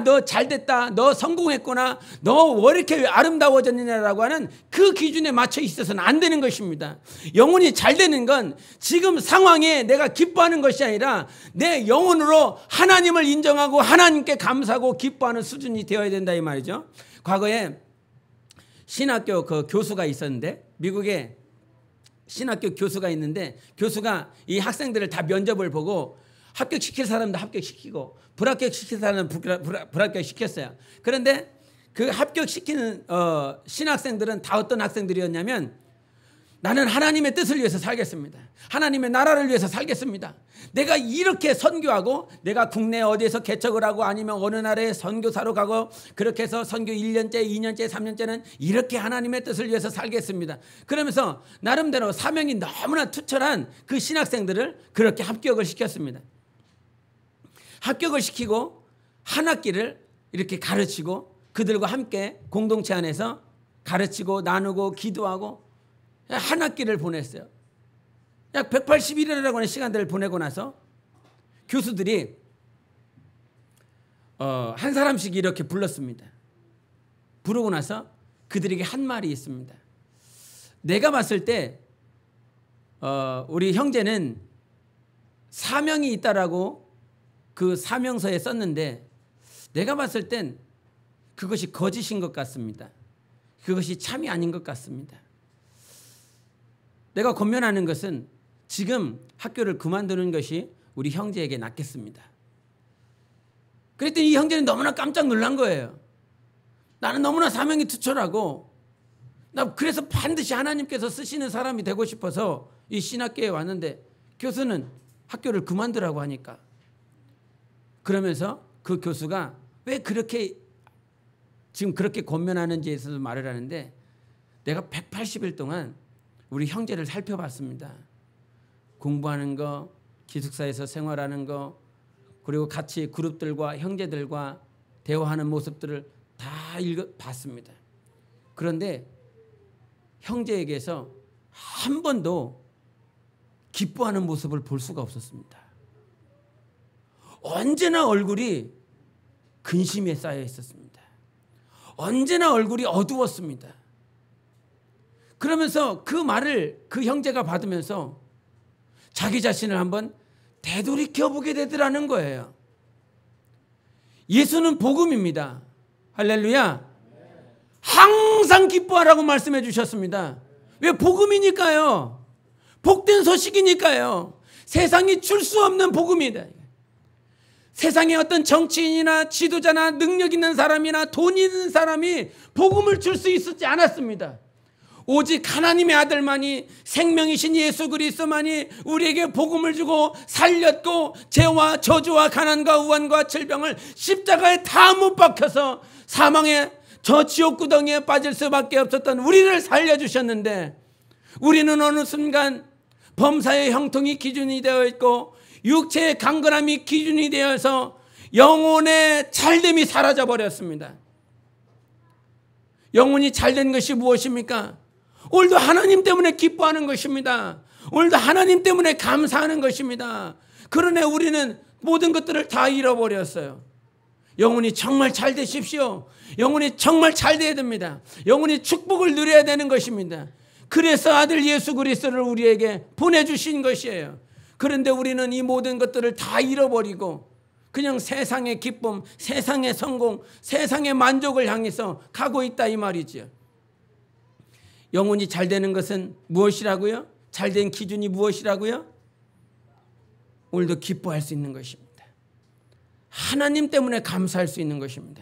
너 잘됐다, 너 성공했구나, 너 왜 이렇게 아름다워졌느냐라고 하는 그 기준에 맞춰 있어서는 안 되는 것입니다. 영혼이 잘 되는 건 지금 상황에 내가 기뻐하는 것이 아니라 내 영혼으로 하나님을 인정하고 하나님께 감사하고 기뻐하는 수준이 되어야 된다 이 말이죠. 과거에 신학교 그 교수가 있었는데, 미국에 신학교 교수가 있는데, 교수가 이 학생들을 다 면접을 보고 합격시킬 사람도 합격시키고 불합격시킬 사람은 불합격시켰어요. 그런데 그 합격시키는 신학생들은 다 어떤 학생들이었냐면, 나는 하나님의 뜻을 위해서 살겠습니다. 하나님의 나라를 위해서 살겠습니다. 내가 이렇게 선교하고, 내가 국내 어디에서 개척을 하고 아니면 어느 나라에 선교사로 가고, 그렇게 해서 선교 1년째, 2년째, 3년째는 이렇게 하나님의 뜻을 위해서 살겠습니다. 그러면서 나름대로 사명이 너무나 투철한 그 신학생들을 그렇게 합격을 시켰습니다. 합격을 시키고 한 학기를 이렇게 가르치고 그들과 함께 공동체 안에서 가르치고 나누고 기도하고 한 학기를 보냈어요. 약 180일이라고 하는 시간들을 보내고 나서 교수들이 한 사람씩 이렇게 불렀습니다. 부르고 나서 그들에게 한 말이 있습니다. 내가 봤을 때 우리 형제는 사명이 있다라고 그 사명서에 썼는데, 내가 봤을 땐 그것이 거짓인 것 같습니다. 그것이 참이 아닌 것 같습니다. 내가 권면하는 것은 지금 학교를 그만두는 것이 우리 형제에게 낫겠습니다. 그랬더니 이 형제는 너무나 깜짝 놀란 거예요. 나는 너무나 사명이 투철하고, 나 그래서 반드시 하나님께서 쓰시는 사람이 되고 싶어서 이 신학교에 왔는데 교수는 학교를 그만두라고 하니까. 그러면서 그 교수가 왜 그렇게 지금 그렇게 권면하는지에 있어서 말을 하는데, 내가 180일 동안 우리 형제를 살펴봤습니다. 공부하는 거, 기숙사에서 생활하는 거, 그리고 같이 그룹들과 형제들과 대화하는 모습들을 다 봤습니다. 그런데 형제에게서 한 번도 기뻐하는 모습을 볼 수가 없었습니다. 언제나 얼굴이 근심에 쌓여 있었습니다. 언제나 얼굴이 어두웠습니다. 그러면서 그 말을 그 형제가 받으면서 자기 자신을 한번 되돌이켜 보게 되더라는 거예요. 예수는 복음입니다. 할렐루야. 항상 기뻐하라고 말씀해 주셨습니다. 왜? 복음이니까요. 복된 소식이니까요. 세상이 줄 수 없는 복음이다. 세상에 어떤 정치인이나 지도자나 능력 있는 사람이나 돈 있는 사람이 복음을 줄 수 있었지 않았습니다. 오직 하나님의 아들만이, 생명이신 예수 그리스도만이 우리에게 복음을 주고 살렸고, 죄와 저주와 가난과 우환과 질병을 십자가에 다 못 박혀서 사망의 저 지옥 구덩이에 빠질 수밖에 없었던 우리를 살려주셨는데, 우리는 어느 순간 범사의 형통이 기준이 되어 있고 육체의 강건함이 기준이 되어서 영혼의 잘됨이 사라져 버렸습니다. 영혼이 잘된 것이 무엇입니까? 오늘도 하나님 때문에 기뻐하는 것입니다. 오늘도 하나님 때문에 감사하는 것입니다. 그러나 우리는 모든 것들을 다 잃어버렸어요. 영혼이 정말 잘 되십시오. 영혼이 정말 잘 돼야 됩니다. 영혼이 축복을 누려야 되는 것입니다. 그래서 아들 예수 그리스도를 우리에게 보내주신 것이에요. 그런데 우리는 이 모든 것들을 다 잃어버리고 그냥 세상의 기쁨, 세상의 성공, 세상의 만족을 향해서 가고 있다 이 말이죠. 영혼이 잘 되는 것은 무엇이라고요? 잘된 기준이 무엇이라고요? 오늘도 기뻐할 수 있는 것입니다. 하나님 때문에 감사할 수 있는 것입니다.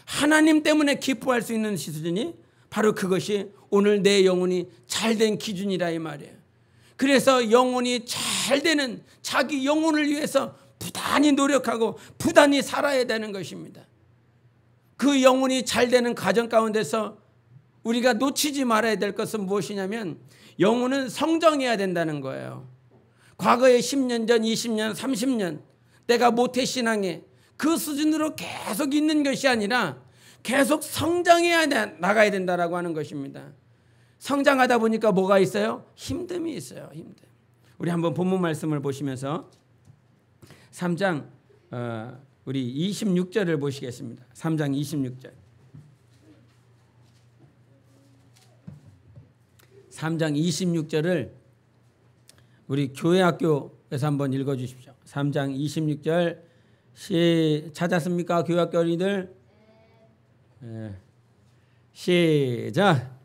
하나님 때문에 기뻐할 수 있는 수준이 바로 그것이 오늘 내 영혼이 잘된 기준이라 이 말이에요. 그래서 영혼이 잘 되는, 자기 영혼을 위해서 부단히 노력하고 부단히 살아야 되는 것입니다. 그 영혼이 잘 되는 과정 가운데서 우리가 놓치지 말아야 될 것은 무엇이냐면, 영혼은 성장해야 된다는 거예요. 과거에 10년 전, 20년, 30년 내가 모태신앙에 그 수준으로 계속 있는 것이 아니라 계속 성장해야 나가야 된다라고 하는 것입니다. 성장하다 보니까 뭐가 있어요? 힘듦이 있어요. 힘듦. 우리 한번 본문 말씀을 보시면서 3장 우리 26절을 보시겠습니다. 3장 26절. 3장 26절을 우리 교회학교에서 한번 읽어주십시오. 3장 26절 찾았습니까? 교회학교 어린이들? 네. 시작.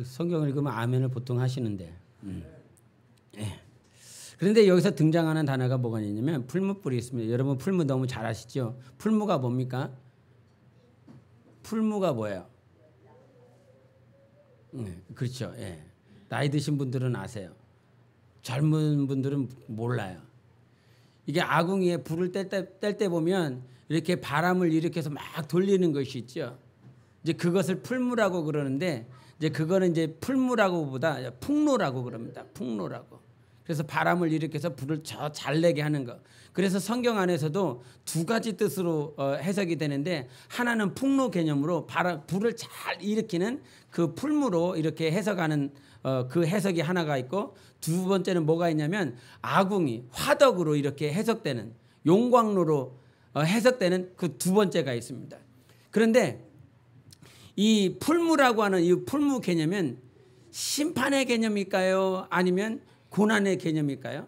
성경을 읽으면 아멘을 보통 하시는데 예. 그런데 여기서 등장하는 단어가 뭐가 있냐면 풀무불이 있습니다. 여러분 풀무 너무 잘 아시죠? 풀무가 뭡니까? 풀무가 뭐예요? 그렇죠. 예. 나이 드신 분들은 아세요. 젊은 분들은 몰라요. 이게 아궁이에 불을 뗄 때 보면 이렇게 바람을 일으켜서 막 돌리는 것이 있죠. 이제 그것을 풀무라고 그러는데 이제 그거는 이제 풀무라고보다 풍로라고 그럽니다. 풍로라고. 그래서 바람을 일으켜서 불을 잘 내게 하는 거. 그래서 성경 안에서도 두 가지 뜻으로 해석이 되는데 하나는 풍로 개념으로 불을 잘 일으키는 그 풀무로 이렇게 해석하는 그 해석이 하나가 있고 두 번째는 뭐가 있냐면 아궁이 화덕으로 이렇게 해석되는 용광로로 해석되는 그 두 번째가 있습니다. 그런데 이 풀무라고 하는 이 풀무 개념은 심판의 개념일까요? 아니면 고난의 개념일까요?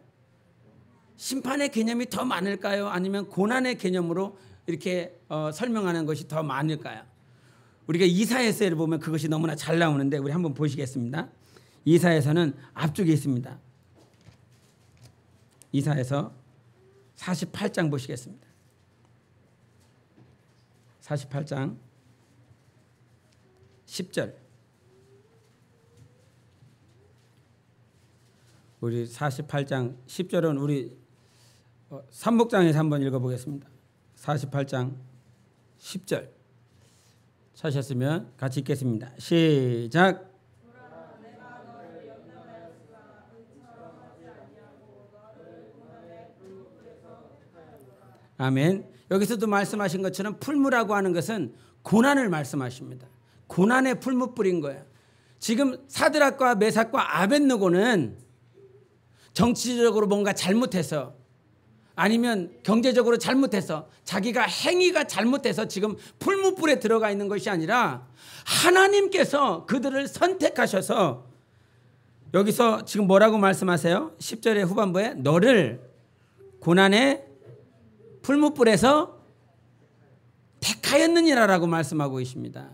심판의 개념이 더 많을까요? 아니면 고난의 개념으로 이렇게 설명하는 것이 더 많을까요? 우리가 이사야서를 보면 그것이 너무나 잘 나오는데 우리 한번 보시겠습니다. 이사야서는 앞쪽에 있습니다. 이사야서 48장 보시겠습니다. 48장 10절. 우리 48장 10절은 우리 삼복장에서 한번 읽어보겠습니다. 48장 10절 찾으셨으면 같이 읽겠습니다. 시작. 아멘. 여기서도 말씀하신 것처럼 풀무라고 하는 것은 고난을 말씀하십니다. 고난의 풀무 뿌린 거예요. 지금 사드락과 메삭과 아벳느고는 정치적으로 뭔가 잘못해서 아니면 경제적으로 잘못해서 자기가 행위가 잘못해서 지금 풀무불에 들어가 있는 것이 아니라 하나님께서 그들을 선택하셔서 여기서 지금 뭐라고 말씀하세요? 10절의 후반부에 너를 고난의 풀무불에서 택하였느니라라고 말씀하고 있습니다.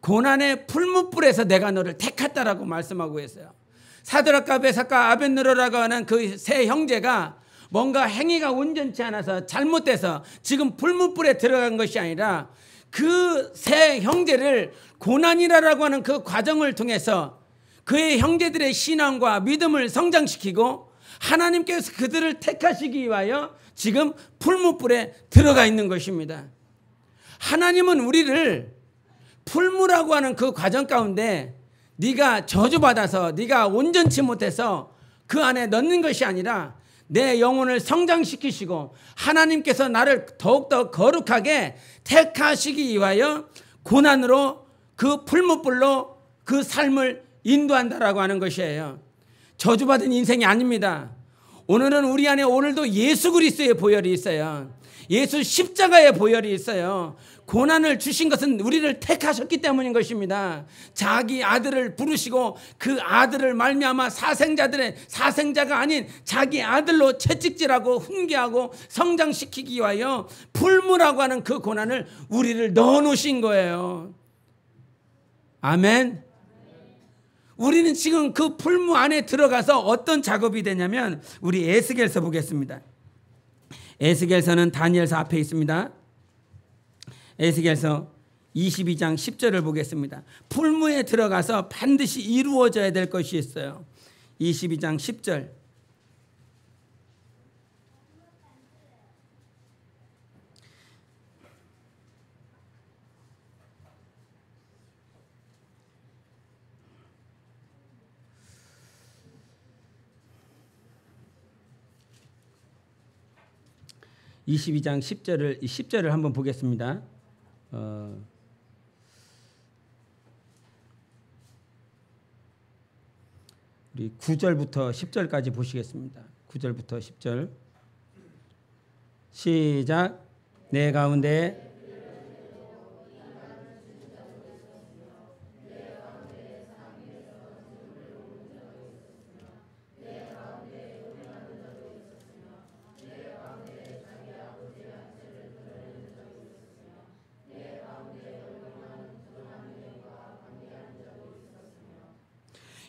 고난의 풀무불에서 내가 너를 택했다라고 말씀하고 있어요. 사드락과 메삭과 아벳느고라고 하는 그 세 형제가 뭔가 행위가 온전치 않아서 잘못돼서 지금 풀무불에 들어간 것이 아니라 그 세 형제를 고난이라고 하는 그 과정을 통해서 그의 형제들의 신앙과 믿음을 성장시키고 하나님께서 그들을 택하시기 위하여 지금 풀무불에 들어가 있는 것입니다. 하나님은 우리를 풀무라고 하는 그 과정 가운데 네가 저주받아서 네가 온전치 못해서 그 안에 넣는 것이 아니라 내 영혼을 성장시키시고 하나님께서 나를 더욱더 거룩하게 택하시기 위하여 고난으로 그 풀무불로 그 삶을 인도한다라고 하는 것이에요. 저주받은 인생이 아닙니다. 오늘은 우리 안에 오늘도 예수 그리스도의 보혈이 있어요. 예수 십자가의 보혈이 있어요. 고난을 주신 것은 우리를 택하셨기 때문인 것입니다. 자기 아들을 부르시고 그 아들을 말미암아 사생자가 아닌 자기 아들로 채찍질하고 훈계하고 성장시키기 위하여 풀무라고 하는 그 고난을 우리를 넣어놓으신 거예요. 아멘. 우리는 지금 그 풀무 안에 들어가서 어떤 작업이 되냐면 우리 에스겔서 보겠습니다. 에스겔서는 다니엘서 앞에 있습니다. 에스겔서 22장 10절을 보겠습니다. 풀무에 들어가서 반드시 이루어져야 될 것이 있어요. 22장 10절. 22장 10절을 한번 보겠습니다. 우리 9절부터 10절까지 보시겠습니다. 9절부터 10절 시작. 내 가운데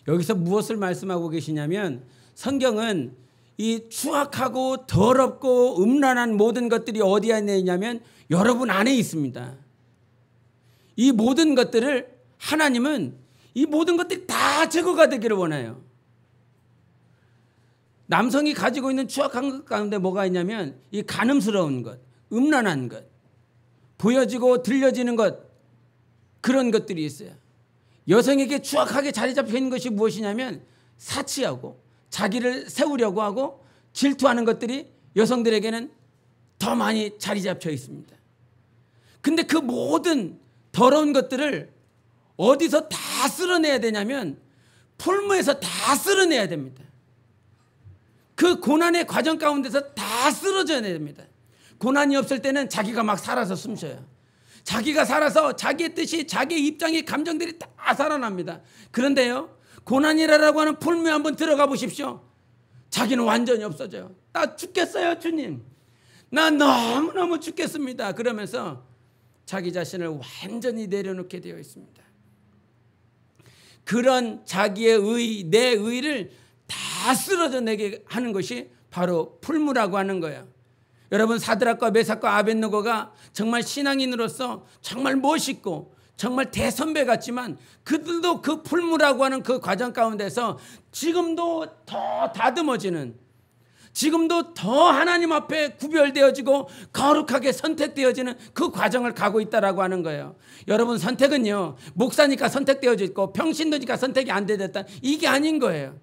여기서 무엇을 말씀하고 계시냐면 성경은 이 추악하고 더럽고 음란한 모든 것들이 어디에 있냐면 여러분 안에 있습니다. 이 모든 것들을 하나님은 이 모든 것들이 다 제거가 되기를 원해요. 남성이 가지고 있는 추악한 것 가운데 뭐가 있냐면 이 간음스러운 것, 음란한 것, 보여지고 들려지는 것, 그런 것들이 있어요. 여성에게 추악하게 자리 잡혀 있는 것이 무엇이냐면 사치하고 자기를 세우려고 하고 질투하는 것들이 여성들에게는 더 많이 자리 잡혀 있습니다. 근데 그 모든 더러운 것들을 어디서 다 쓸어내야 되냐면 풀무에서 다 쓸어내야 됩니다. 그 고난의 과정 가운데서 다 쓰러져야 됩니다. 고난이 없을 때는 자기가 막 살아서 숨쉬어요. 자기가 살아서 자기의 뜻이, 자기의 입장이, 감정들이 다 살아납니다. 그런데요, 고난이라고 하는 풀무에 한번 들어가 보십시오. 자기는 완전히 없어져요. 나 죽겠어요, 주님. 나 너무너무 죽겠습니다. 그러면서 자기 자신을 완전히 내려놓게 되어 있습니다. 그런 자기의 의, 내 의를 다 쓰러져내게 하는 것이 바로 풀무라고 하는 거예요. 여러분, 사드락과 메삭과 아벳느고가 정말 신앙인으로서 정말 멋있고 정말 대선배 같지만 그들도 그 풀무라고 하는 그 과정 가운데서 지금도 더 다듬어지는, 지금도 더 하나님 앞에 구별되어지고 거룩하게 선택되어지는 그 과정을 가고 있다라고 하는 거예요. 여러분, 선택은요, 목사니까 선택되어져 있고 평신도니까 선택이 안 되겠다, 이게 아닌 거예요.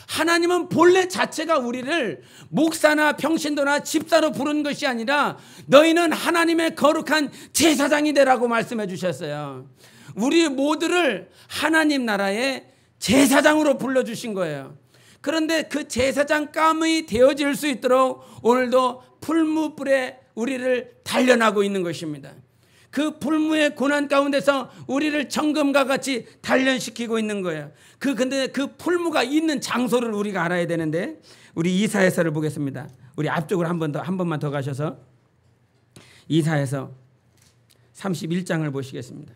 하나님은 본래 자체가 우리를 목사나 평신도나 집사로 부른 것이 아니라 너희는 하나님의 거룩한 제사장이 되라고 말씀해 주셨어요. 우리 모두를 하나님 나라의 제사장으로 불러주신 거예요. 그런데 그 제사장감이 되어질 수 있도록 오늘도 풀무불에 우리를 단련하고 있는 것입니다. 그 풀무의 고난 가운데서 우리를 정금과 같이 단련시키고 있는 거예요. 근데 그 풀무가 있는 장소를 우리가 알아야 되는데, 우리 이사야서를 보겠습니다. 우리 앞쪽으로 한 번만 더 가셔서 이사야서 31장을 보시겠습니다.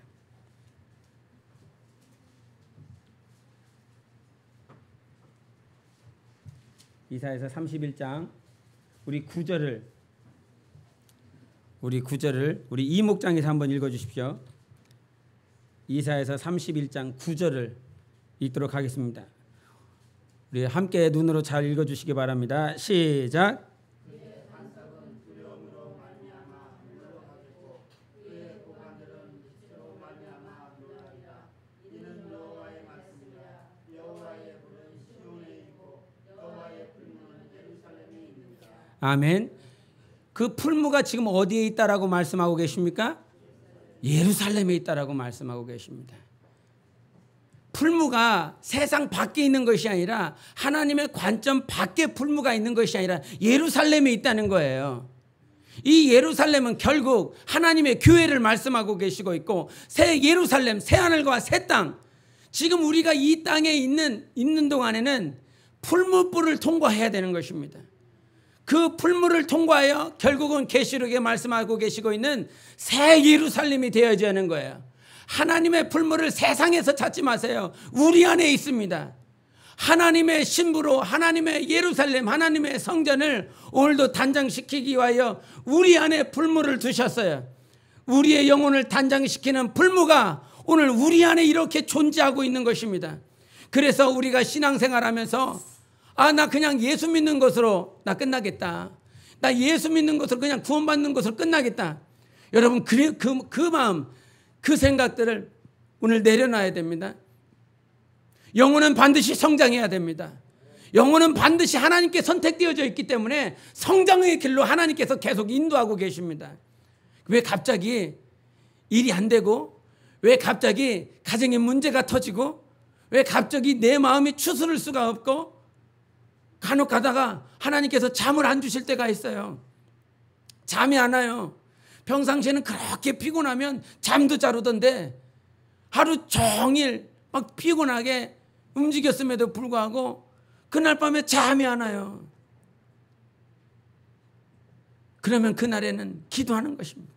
이사야서 31장 우리 9절을 우리 이목장에서 한번 읽어주십시오. 이사야서 31장 9절을 읽도록 하겠습니다. 우리 함께 눈으로 잘 읽어주시기 바랍니다. 시작. 아멘. 그 풀무가 지금 어디에 있다라고 말씀하고 계십니까? 예루살렘에 있다라고 말씀하고 계십니다. 풀무가 세상 밖에 있는 것이 아니라 하나님의 관점 밖에 풀무가 있는 것이 아니라 예루살렘에 있다는 거예요. 이 예루살렘은 결국 하나님의 교회를 말씀하고 계시고 있고, 새 예루살렘, 새 하늘과 새 땅, 지금 우리가 이 땅에 있는 동안에는 풀무불을 통과해야 되는 것입니다. 그 풀무를 통과하여 결국은 계시록에 말씀하고 계시고 있는 새 예루살렘이 되어져야 하는 거예요. 하나님의 풀무를 세상에서 찾지 마세요. 우리 안에 있습니다. 하나님의 신부로 하나님의 예루살렘, 하나님의 성전을 오늘도 단장시키기 위하여 우리 안에 풀무를 두셨어요. 우리의 영혼을 단장시키는 풀무가 오늘 우리 안에 이렇게 존재하고 있는 것입니다. 그래서 우리가 신앙생활하면서 나 그냥 예수 믿는 것으로 나 끝나겠다, 나 예수 믿는 것으로 그냥 구원받는 것으로 끝나겠다. 여러분, 그 마음, 그 생각들을 오늘 내려놔야 됩니다. 영혼은 반드시 성장해야 됩니다. 영혼은 반드시 하나님께 선택되어져 있기 때문에 성장의 길로 하나님께서 계속 인도하고 계십니다. 왜 갑자기 일이 안 되고, 왜 갑자기 가정에 문제가 터지고, 왜 갑자기 내 마음이 추스를 수가 없고, 간혹 가다가 하나님께서 잠을 안 주실 때가 있어요. 잠이 안 와요. 평상시에는 그렇게 피곤하면 잠도 잘 오던데 하루 종일 막 피곤하게 움직였음에도 불구하고 그날 밤에 잠이 안 와요. 그러면 그날에는 기도하는 것입니다.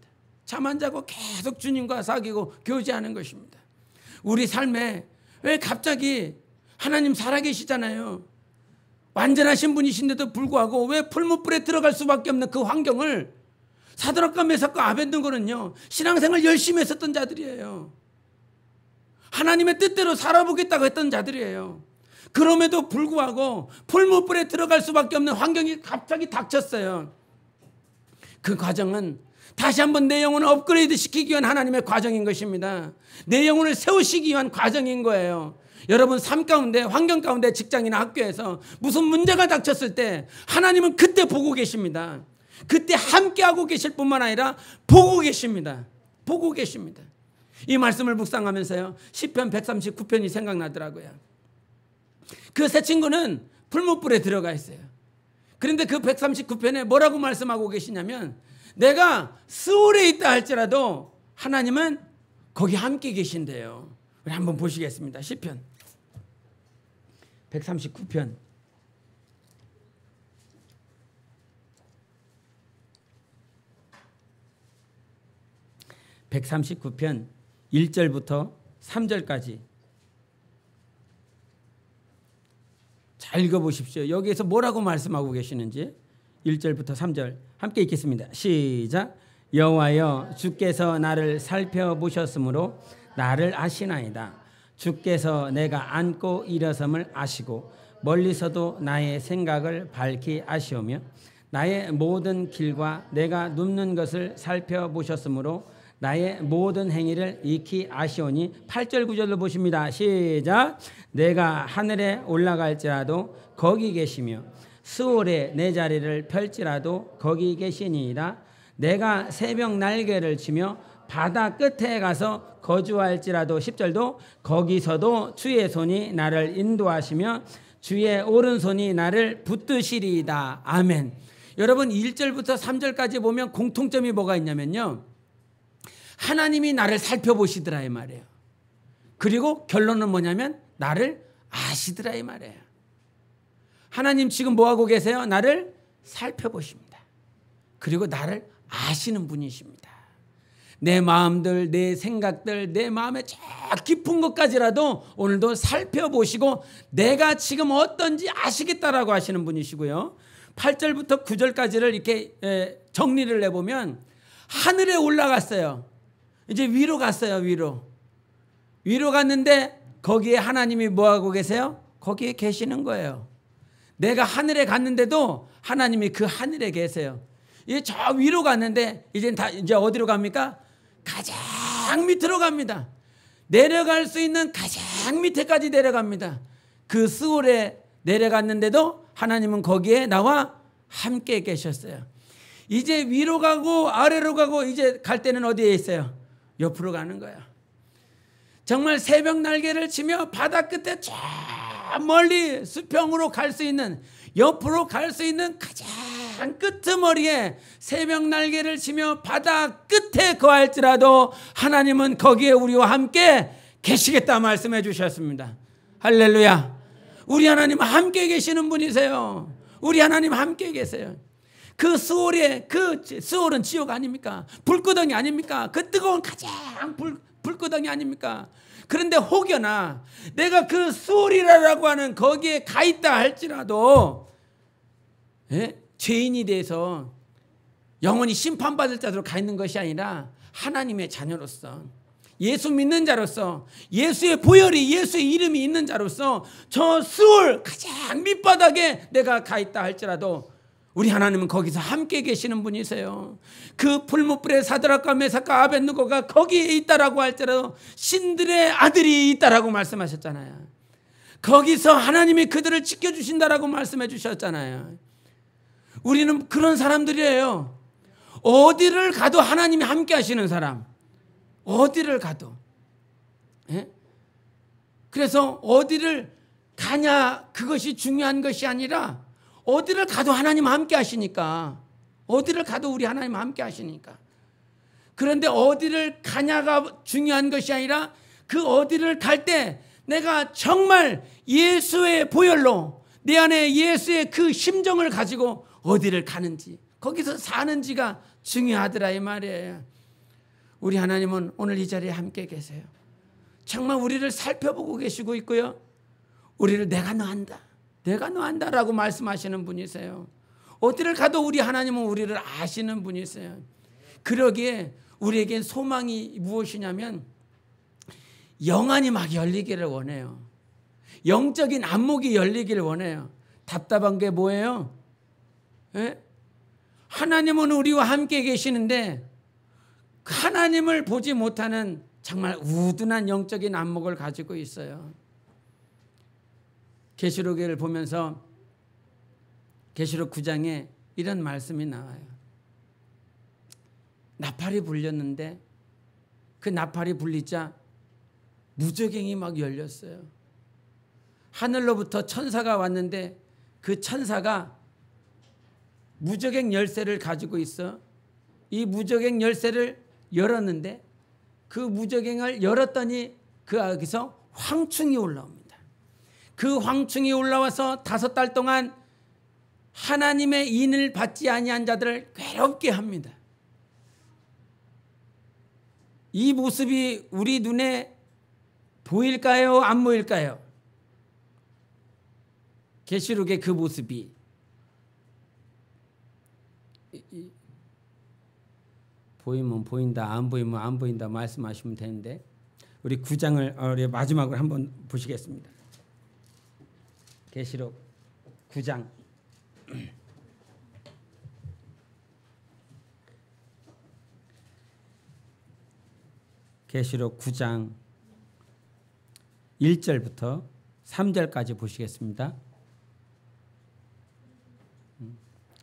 잠 안 자고 계속 주님과 사귀고 교제하는 것입니다. 우리 삶에 왜 갑자기 하나님 살아계시잖아요. 완전하신 분이신데도 불구하고 왜 풀무불에 들어갈 수밖에 없는 그 환경을 사드락과 메삭과 아벳느고는요, 신앙생활 열심히 했었던 자들이에요. 하나님의 뜻대로 살아보겠다고 했던 자들이에요. 그럼에도 불구하고 풀무불에 들어갈 수밖에 없는 환경이 갑자기 닥쳤어요. 그 과정은 다시 한번 내 영혼을 업그레이드 시키기 위한 하나님의 과정인 것입니다. 내 영혼을 세우시기 위한 과정인 거예요. 여러분 삶 가운데, 환경 가운데, 직장이나 학교에서 무슨 문제가 닥쳤을 때 하나님은 그때 보고 계십니다. 그때 함께하고 계실 뿐만 아니라 보고 계십니다. 보고 계십니다. 이 말씀을 묵상하면서요, 시편 139편이 생각나더라고요. 그 새 친구는 풀무불에 들어가 있어요. 그런데 그 139편에 뭐라고 말씀하고 계시냐면, 내가 스올에 있다 할지라도 하나님은 거기 함께 계신대요. 우리 한번 보시겠습니다. 시편 139편 139편 1절부터 3절까지 잘 읽어보십시오. 여기에서 뭐라고 말씀하고 계시는지 1절부터 3절 함께 읽겠습니다. 시작. 여호와여, 주께서 나를 살펴보셨으므로 나를 아시나이다. 주께서 내가 앉고 일어섬을 아시고 멀리서도 나의 생각을 밝히 아시오며 나의 모든 길과 내가 눕는 것을 살펴보셨으므로 나의 모든 행위를 익히 아시오니 8절 9절로 보십니다. 시작. 내가 하늘에 올라갈지라도 거기 계시며 스올에 내 자리를 펼지라도 거기 계시니이다. 내가 새벽 날개를 치며 바다 끝에 가서 거주할지라도 10절도 거기서도 주의 손이 나를 인도하시며 주의 오른손이 나를 붙드시리이다. 아멘. 여러분 1절부터 3절까지 보면 공통점이 뭐가 있냐면요, 하나님이 나를 살펴보시더라 이 말이에요. 그리고 결론은 뭐냐면 나를 아시더라 이 말이에요. 하나님 지금 뭐하고 계세요? 나를 살펴보십니다. 그리고 나를 아시는 분이십니다. 내 마음들, 내 생각들, 내 마음의 저 깊은 것까지라도 오늘도 살펴보시고 내가 지금 어떤지 아시겠다라고 하시는 분이시고요. 8절부터 9절까지를 이렇게 정리를 해보면 하늘에 올라갔어요. 이제 위로 갔어요. 위로 갔는데 거기에 하나님이 뭐하고 계세요? 거기에 계시는 거예요. 내가 하늘에 갔는데도 하나님이 그 하늘에 계세요. 이제 저 위로 갔는데 이제 어디로 갑니까? 가장 밑으로 갑니다. 내려갈 수 있는 가장 밑에까지 내려갑니다. 그 스올에 내려갔는데도 하나님은 거기에 나와 함께 계셨어요. 이제 위로 가고 아래로 가고 이제 갈 때는 어디에 있어요? 옆으로 가는 거야. 정말 새벽 날개를 치며 바다 끝에 저 멀리 수평으로 갈 수 있는, 옆으로 갈 수 있는 가장 끄트머리에 새벽 날개를 치며 바다 끝에 거할지라도 하나님은 거기에 우리와 함께 계시겠다 말씀해 주셨습니다. 할렐루야. 우리 하나님 함께 계시는 분이세요. 우리 하나님 함께 계세요. 그 스올에, 그 스올은 지옥 아닙니까? 불구덩이 아닙니까? 그 뜨거운 가장 불구덩이 아닙니까? 그런데 혹여나 내가 그 스올이라고 하는 거기에 가 있다 할지라도 죄인이 돼서 영원히 심판받을 자로 가 있는 것이 아니라 하나님의 자녀로서, 예수 믿는 자로서, 예수의 보혈이, 예수의 이름이 있는 자로서 저 스올 가장 밑바닥에 내가 가 있다 할지라도 우리 하나님은 거기서 함께 계시는 분이세요. 그 풀무불에 사드락과 메삭과 아벳느고가 거기에 있다라고 할지라도 신들의 아들이 있다라고 말씀하셨잖아요. 거기서 하나님이 그들을 지켜주신다라고 말씀해 주셨잖아요. 우리는 그런 사람들이에요. 어디를 가도 하나님이 함께 하시는 사람. 어디를 가도. 예? 그래서 어디를 가냐 그것이 중요한 것이 아니라 어디를 가도 하나님 함께 하시니까. 어디를 가도 우리 하나님 함께 하시니까. 그런데 어디를 가냐가 중요한 것이 아니라 그 어디를 갈 때 내가 정말 예수의 보혈로 내 안에 예수의 그 심정을 가지고 어디를 가는지 거기서 사는지가 중요하더라 이 말이에요. 우리 하나님은 오늘 이 자리에 함께 계세요. 정말 우리를 살펴보고 계시고 있고요. 우리를 내가 너 안다. 내가 너 안다라고 말씀하시는 분이세요. 어디를 가도 우리 하나님은 우리를 아시는 분이세요. 그러기에 우리에게 소망이 무엇이냐면 영안이 막 열리기를 원해요. 영적인 안목이 열리기를 원해요. 답답한 게 뭐예요? 예? 하나님은 우리와 함께 계시는데 하나님을 보지 못하는 정말 우둔한 영적인 안목을 가지고 있어요. 계시록을 보면서 계시록 9장에 이런 말씀이 나와요. 나팔이 불렸는데 그 나팔이 불리자 무저갱이 막 열렸어요. 하늘로부터 천사가 왔는데 그 천사가 무저갱 열쇠를 가지고 있어. 이 무저갱 열쇠를 열었는데 그 무저갱을 열었더니 그 안에서 황충이 올라옵니다. 그 황충이 올라와서 5달 동안 하나님의 인을 받지 아니한 자들을 괴롭게 합니다. 이 모습이 우리 눈에 보일까요? 안 보일까요? 계시록의 그 모습이 보이면 보인다, 안 보이면 안 보인다 말씀하시면 되는데 우리 9장을 마지막으로 한번 보시겠습니다. 계시록 9장 계시록 9장 1절부터 3절까지 보시겠습니다.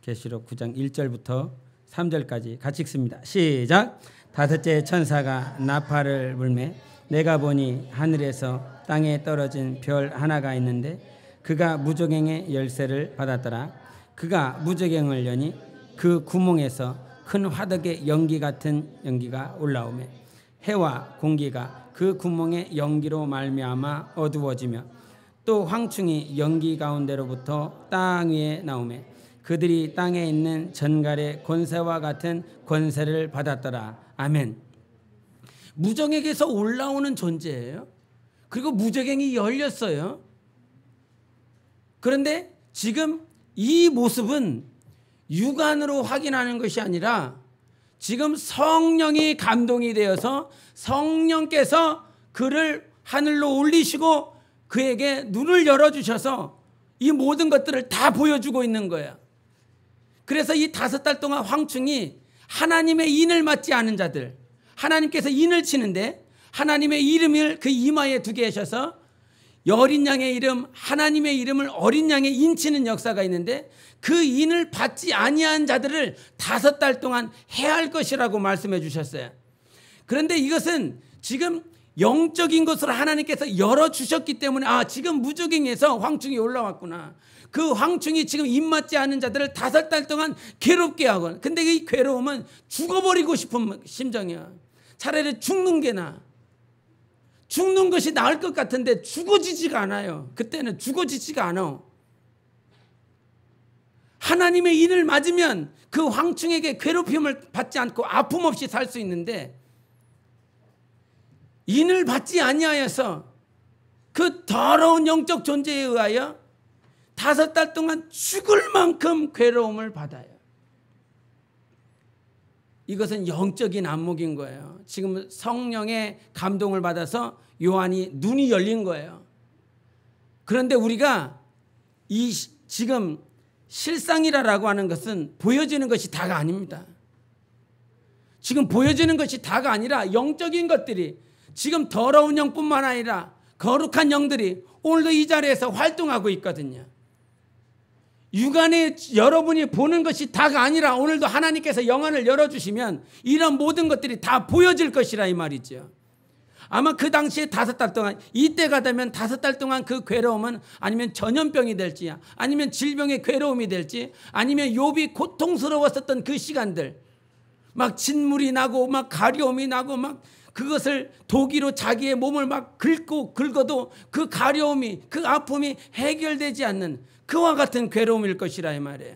계시록 9장 1절부터 3절까지 같이 읽습니다. 시작. 5째 천사가 나팔을 불매 내가 보니 하늘에서 땅에 떨어진 별 하나가 있는데 그가 무저갱의 열쇠를 받았더라. 그가 무저갱을 여니 그 구멍에서 큰 화덕의 연기 같은 연기가 올라오매 해와 공기가 그 구멍의 연기로 말미암아 어두워지며 또 황충이 연기 가운데로부터 땅 위에 나오매 그들이 땅에 있는 전갈의 권세와 같은 권세를 받았더라. 아멘. 무저갱에서 올라오는 존재예요. 그리고 무저갱이 열렸어요. 그런데 지금 이 모습은 육안으로 확인하는 것이 아니라 지금 성령이 감동이 되어서 성령께서 그를 하늘로 올리시고 그에게 눈을 열어주셔서 이 모든 것들을 다 보여주고 있는 거예요. 그래서 이 5달 동안 황충이 하나님의 인을 맡지 않은 자들, 하나님께서 인을 치는데 하나님의 이름을 그 이마에 두게 하셔서 어린 양의 이름, 하나님의 이름을 어린 양에 인치는 역사가 있는데 그 인을 받지 아니한 자들을 5달 동안 해할 것이라고 말씀해 주셨어요. 그런데 이것은 지금 영적인 것으로 하나님께서 열어주셨기 때문에 지금 무저갱에서 황충이 올라왔구나. 그 황충이 지금 입맞지 않은 자들을 5달 동안 괴롭게 하고, 근데 이 괴로움은 죽어버리고 싶은 심정이야. 차라리 죽는 게 나아. 죽는 것이 나을 것 같은데 죽어지지가 않아요. 그때는 죽어지지가 않아. 하나님의 인을 맞으면 그 황충에게 괴롭힘을 받지 않고 아픔 없이 살 수 있는데 인을 받지 아니하여서 그 더러운 영적 존재에 의하여 5달 동안 죽을 만큼 괴로움을 받아요. 이것은 영적인 안목인 거예요. 지금 성령의 감동을 받아서 요한이 눈이 열린 거예요. 그런데 우리가 이 지금 실상이라고 하는 것은 보여지는 것이 다가 아닙니다. 지금 보여지는 것이 다가 아니라 영적인 것들이 지금 더러운 영뿐만 아니라 거룩한 영들이 오늘도 이 자리에서 활동하고 있거든요. 육안에 여러분이 보는 것이 다가 아니라 오늘도 하나님께서 영안을 열어주시면 이런 모든 것들이 다 보여질 것이라 이 말이죠. 아마 그 당시에 5달 동안, 이때가 되면 5달 동안 그 괴로움은 아니면 전염병이 될지, 아니면 질병의 괴로움이 될지, 아니면 욥이 고통스러웠었던 그 시간들, 막 진물이 나고 막 가려움이 나고 막 그것을 도기로 자기의 몸을 막 긁어도 그 가려움이, 그 아픔이 해결되지 않는 그와 같은 괴로움일 것이라 이 말이에요.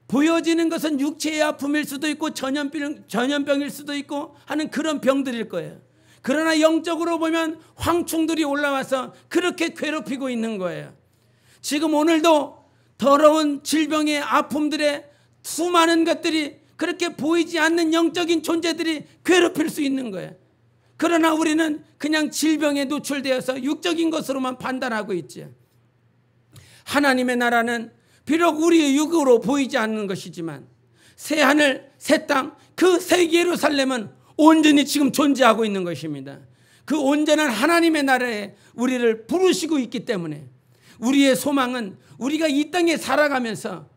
보여지는 것은 육체의 아픔일 수도 있고 전염병일 수도 있고 하는 그런 병들일 거예요. 그러나 영적으로 보면 황충들이 올라와서 그렇게 괴롭히고 있는 거예요. 지금 오늘도 더러운 질병의 아픔들의 수많은 것들이 그렇게 보이지 않는 영적인 존재들이 괴롭힐 수 있는 거예요. 그러나 우리는 그냥 질병에 노출되어서 육적인 것으로만 판단하고 있죠. 하나님의 나라는 비록 우리의 육으로 보이지 않는 것이지만 새 하늘, 새 땅, 그 새 예루살렘은 온전히 지금 존재하고 있는 것입니다. 그 온전한 하나님의 나라에 우리를 부르시고 있기 때문에 우리의 소망은 우리가 이 땅에 살아가면서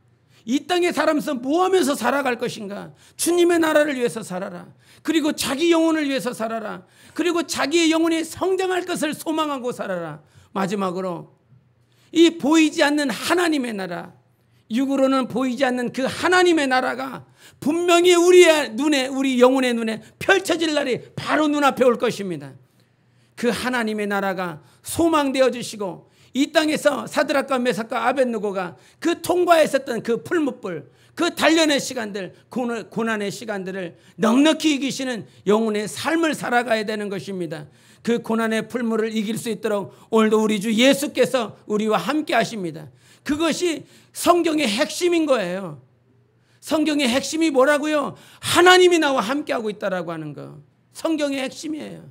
이 땅에 살아면서 뭐 하면서 살아갈 것인가? 주님의 나라를 위해서 살아라. 그리고 자기 영혼을 위해서 살아라. 그리고 자기의 영혼이 성장할 것을 소망하고 살아라. 마지막으로 이 보이지 않는 하나님의 나라, 육으로는 보이지 않는 그 하나님의 나라가 분명히 우리의 눈에, 우리 영혼의 눈에 펼쳐질 날이 바로 눈앞에 올 것입니다. 그 하나님의 나라가 소망되어 주시고 이 땅에서 사드락과 메삭과 아벳느고가 그 통과했었던 그 풀무불, 그 단련의 시간들, 고난의 시간들을 넉넉히 이기시는 영혼의 삶을 살아가야 되는 것입니다. 그 고난의 풀무를 이길 수 있도록 오늘도 우리 주 예수께서 우리와 함께 하십니다. 그것이 성경의 핵심인 거예요. 성경의 핵심이 뭐라고요? 하나님이 나와 함께하고 있다라고 하는 거. 성경의 핵심이에요.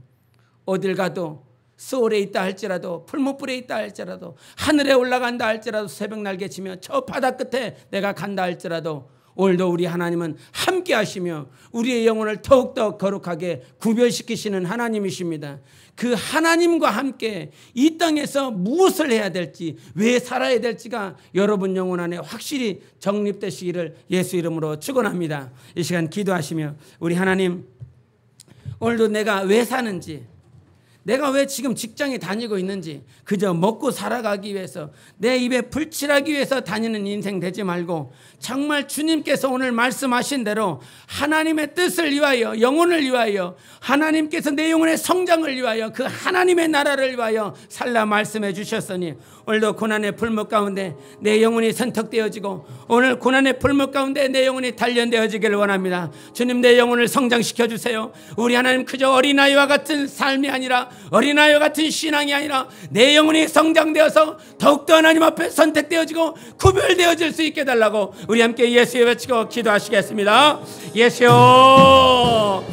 어딜 가도 소울에 있다 할지라도, 풀무불에 있다 할지라도, 하늘에 올라간다 할지라도, 새벽 날개 치며 저 바다 끝에 내가 간다 할지라도 오늘도 우리 하나님은 함께 하시며 우리의 영혼을 더욱더 거룩하게 구별시키시는 하나님이십니다. 그 하나님과 함께 이 땅에서 무엇을 해야 될지, 왜 살아야 될지가 여러분 영혼 안에 확실히 정립되시기를 예수 이름으로 축원합니다. 이 시간 기도하시며 우리 하나님, 오늘도 내가 왜 사는지, 내가 왜 지금 직장에 다니고 있는지, 그저 먹고 살아가기 위해서, 내 입에 불칠하기 위해서 다니는 인생 되지 말고 정말 주님께서 오늘 말씀하신 대로 하나님의 뜻을 위하여, 영혼을 위하여, 하나님께서 내 영혼의 성장을 위하여, 그 하나님의 나라를 위하여 살라 말씀해 주셨으니 오늘도 고난의 풀무 가운데 내 영혼이 선택되어지고 오늘 고난의 풀무 가운데 내 영혼이 단련되어지기를 원합니다. 주님, 내 영혼을 성장시켜 주세요. 우리 하나님, 그저 어린아이와 같은 삶이 아니라, 어린아이와 같은 신앙이 아니라 내 영혼이 성장되어서 더욱더 하나님 앞에 선택되어지고 구별되어질 수 있게 달라고 우리 함께 예수여 외치고 기도하시겠습니다. 예수여.